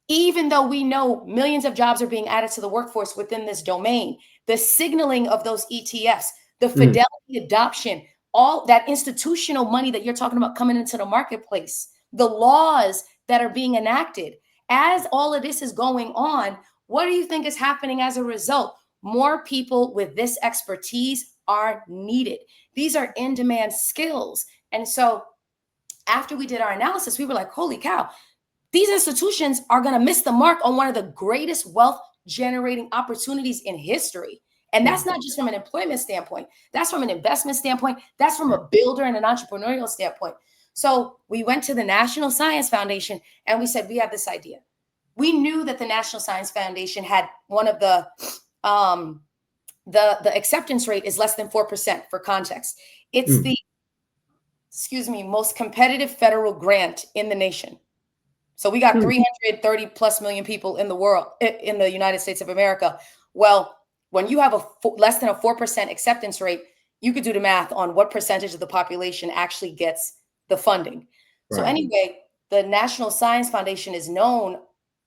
Even though we know millions of jobs are being added to the workforce within this domain, the signaling of those ETFs, the Fidelity adoption, all that institutional money that you're talking about coming into the marketplace, the laws that are being enacted, as all of this is going on, what do you think is happening as a result? More people with this expertise are needed. These are in-demand skills. And so after we did our analysis, we were like, holy cow, these institutions are going to miss the mark on one of the greatest wealth generating opportunities in history. And that's not just from an employment standpoint. That's from an investment standpoint. That's from a builder and an entrepreneurial standpoint. So we went to the National Science Foundation and we said, we have this idea. We knew that the National Science Foundation had one of the acceptance rate is less than 4%, for context. It's the most competitive federal grant in the nation. So we got 330 plus million people in the world, in the United States of America. Well, when you have less than a 4% acceptance rate, you could do the math on what percentage of the population actually gets the funding. Right. So anyway, the National Science Foundation is known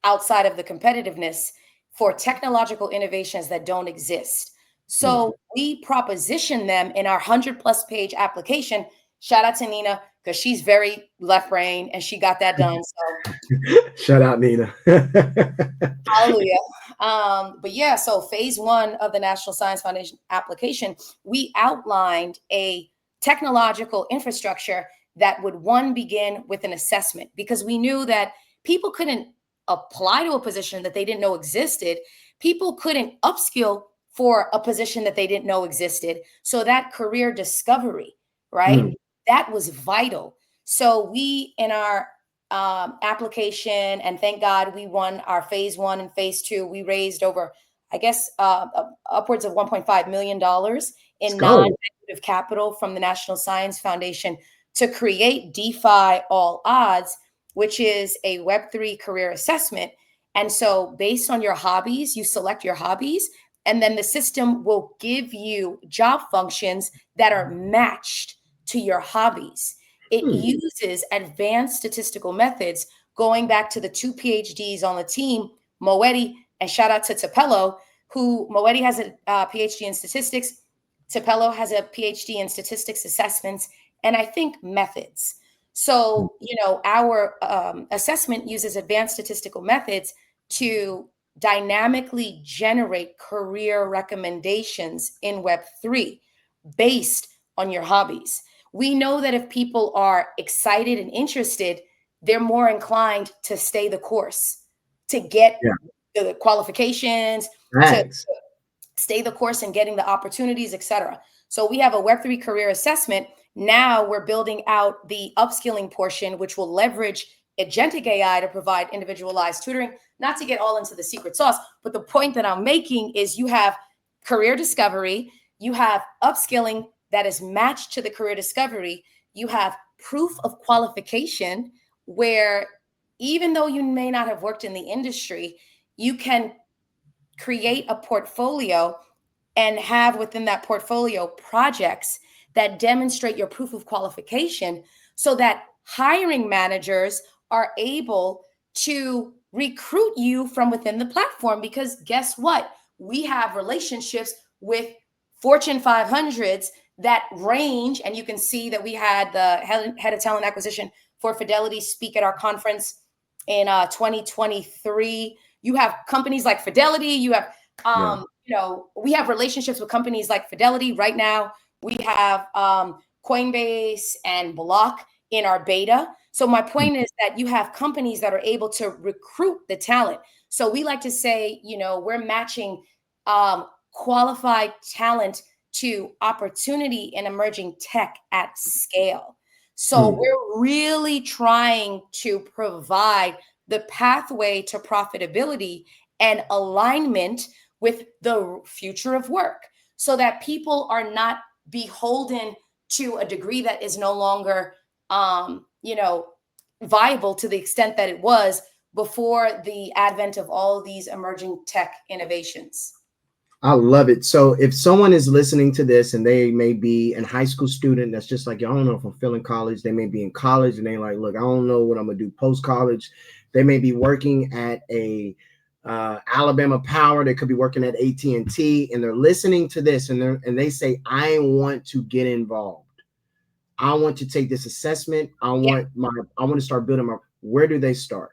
outside of the competitiveness for technological innovations that don't exist. So we proposition them in our 100+ page application. Shout out to Nina, because she's very left brain and she got that done. So shout out, Nina. Hallelujah. But yeah, so phase 1 of the National Science Foundation application, we outlined a technological infrastructure that would begin with an assessment, because we knew that people couldn't apply to a position that they didn't know existed. People couldn't upskill for a position that they didn't know existed. So that career discovery, right? That was vital. So we, in our application, and thank God we won our phase 1 and phase 2, we raised over I guess, upwards of $1.5 million Let's in go. non-dilutive capital from the National Science Foundation to create DeFi All Odds, which is a Web3 career assessment. And so, based on your hobbies, you select your hobbies, and then the system will give you job functions that are matched to your hobbies. It uses advanced statistical methods, going back to the two PhDs on the team, Moetti, and shout out to Tapello, who Moetti has a PhD in statistics. Tapello has a PhD in statistics assessments, and I think methods. So, our assessment uses advanced statistical methods to dynamically generate career recommendations in Web3 based on your hobbies. We know that if people are excited and interested, they're more inclined to stay the course, to get Yeah. the qualifications, to Thanks. stay the course and getting the opportunities, etc. So we have a Web3 career assessment. Now we're building out the upskilling portion, which will leverage agentic AI to provide individualized tutoring. Not to get all into the secret sauce, but the point that I'm making is you have career discovery, you have upskilling that is matched to the career discovery, you have proof of qualification, where even though you may not have worked in the industry, you can create a portfolio and have within that portfolio projects that demonstrate your proof of qualification, so that hiring managers are able to recruit you from within the platform. Because guess what? We have relationships with Fortune 500s that range, and you can see that we had the head of talent acquisition for Fidelity speak at our conference in 2023. You have companies like Fidelity, you have we have relationships with companies like Fidelity right now. We have Coinbase and Block in our beta. So my point is that you have companies that are able to recruit the talent. So we like to say, we're matching qualified talent to opportunity in emerging tech at scale. So we're really trying to provide the pathway to profitability and alignment with the future of work, so that people are not beholden to a degree that is no longer, viable to the extent that it was before the advent of all of these emerging tech innovations. I love it. So if someone is listening to this and they may be a high school student that's just like, I don't know if I'm feeling college. They may be in college and they're like, look, I don't know what I'm going to do post-college. They may be working at a Alabama Power. They could be working at AT&T, and they're listening to this and they say, I want to get involved. I want to take this assessment. I want to start building where do they start?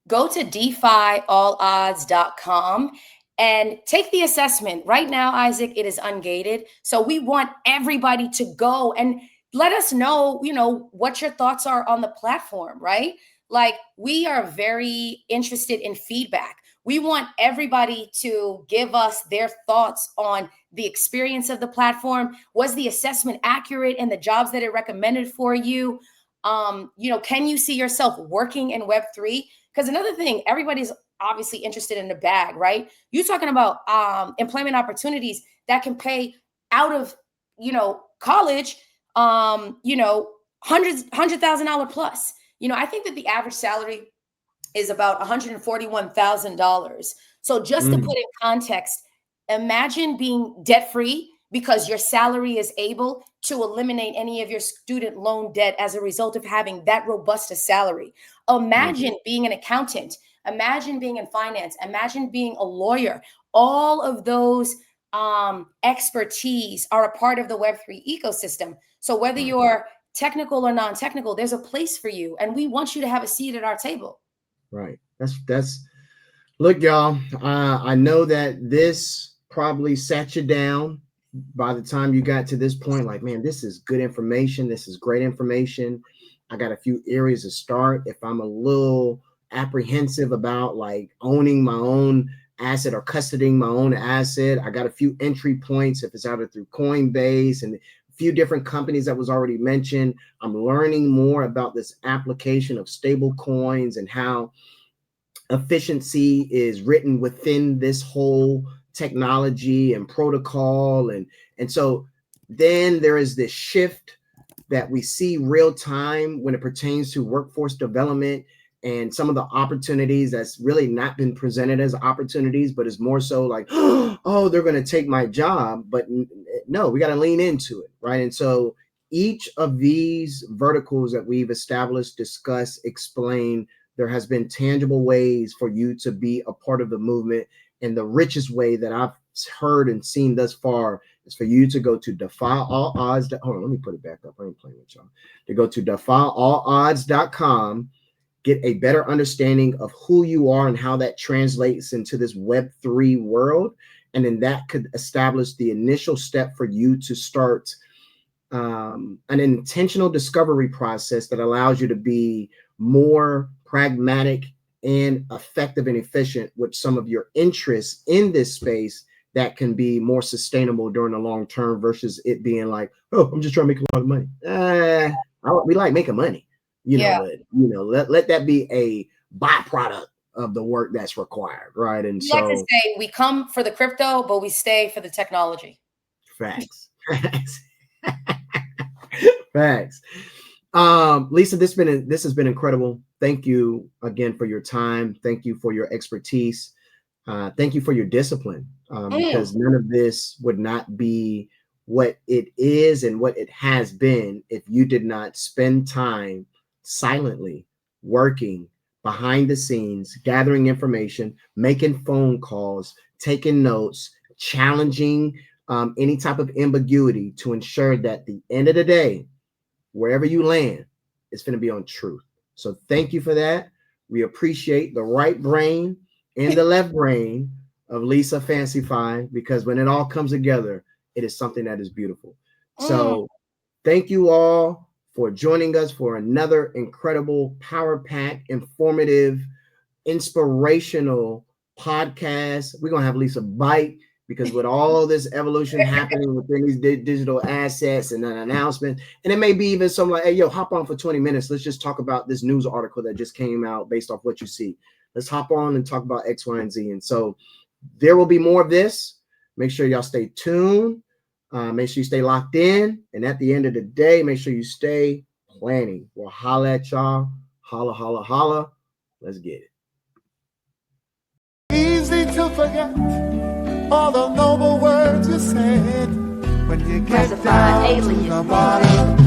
Go to DeFiAllOdds.com and take the assessment. Right now, Isaac, it is ungated. So we want everybody to go and let us know, what your thoughts are on the platform, right? Like, we are very interested in feedback. We want everybody to give us their thoughts on the experience of the platform. Was the assessment accurate in the jobs that it recommended for you? Can you see yourself working in Web3? Because another thing, everybody's obviously interested in the bag, right? You're talking about employment opportunities that can pay out of, college, $100,000 plus. I think that the average salary is about $141,000. So just to put in context, imagine being debt-free because your salary is able to eliminate any of your student loan debt as a result of having that robust a salary. Imagine being an accountant. Imagine being in finance. Imagine being a lawyer. All of those expertise are a part of the Web3 ecosystem. So whether you're technical or non-technical, there's a place for you. And we want you to have a seat at our table. Right. That's look, y'all, I know that this probably sat you down by the time you got to this point. Like, man, this is good information. This is great information. I got a few areas to start. If I'm a little apprehensive about like owning my own asset or custodying my own asset, I got a few entry points if it's either through Coinbase and a few different companies that was already mentioned. I'm learning more about this application of stable coins and how efficiency is written within this whole technology and protocol. And so then there is this shift that we see real time when it pertains to workforce development and some of the opportunities that's really not been presented as opportunities, but is more so like, oh, they're going to take my job. But no, we got to lean into it, right? And so each of these verticals that we've established, discussed, explained, there has been tangible ways for you to be a part of the movement. And the richest way that I've heard and seen thus far is for you to go to defyalodds. Hold on, let me put it back up. I ain't playing with y'all. To go to defyalodds.com, get a better understanding of who you are and how that translates into this Web3 world. And then that could establish the initial step for you to start an intentional discovery process that allows you to be more pragmatic and effective and efficient with some of your interests in this space that can be more sustainable during the long term versus it being like, oh, I'm just trying to make a lot of money. We like making money, let that be a byproduct of the work that's required, right? And we so like to say we come for the crypto, but we stay for the technology. Facts. Facts. Lisa, this has been incredible. Thank you again for your time. Thank you for your expertise. Thank you for your discipline, because none of this would not be what it is and what it has been if you did not spend time silently working behind the scenes, gathering information, making phone calls, taking notes, challenging any type of ambiguity to ensure that at the end of the day, wherever you land, it's going to be on truth. So thank you for that. We appreciate the right brain and the left brain of Lisa Fancyfied, because when it all comes together, it is something that is beautiful. So thank you all for joining us for another incredible, power-packed, informative, inspirational podcast. We're going to have Lisa bite, because with all this evolution happening within these digital assets and an announcement, and it may be even something like, hey, yo, hop on for 20 minutes. Let's just talk about this news article that just came out based off what you see. Let's hop on and talk about X, Y, and Z. And so there will be more of this. Make sure y'all stay tuned. Make sure you stay locked in. And at the end of the day, make sure you stay planning. We'll holla at y'all. Holla, holla, holla. Let's get it. Easy to forget all the noble words you said when you get down to the bottom.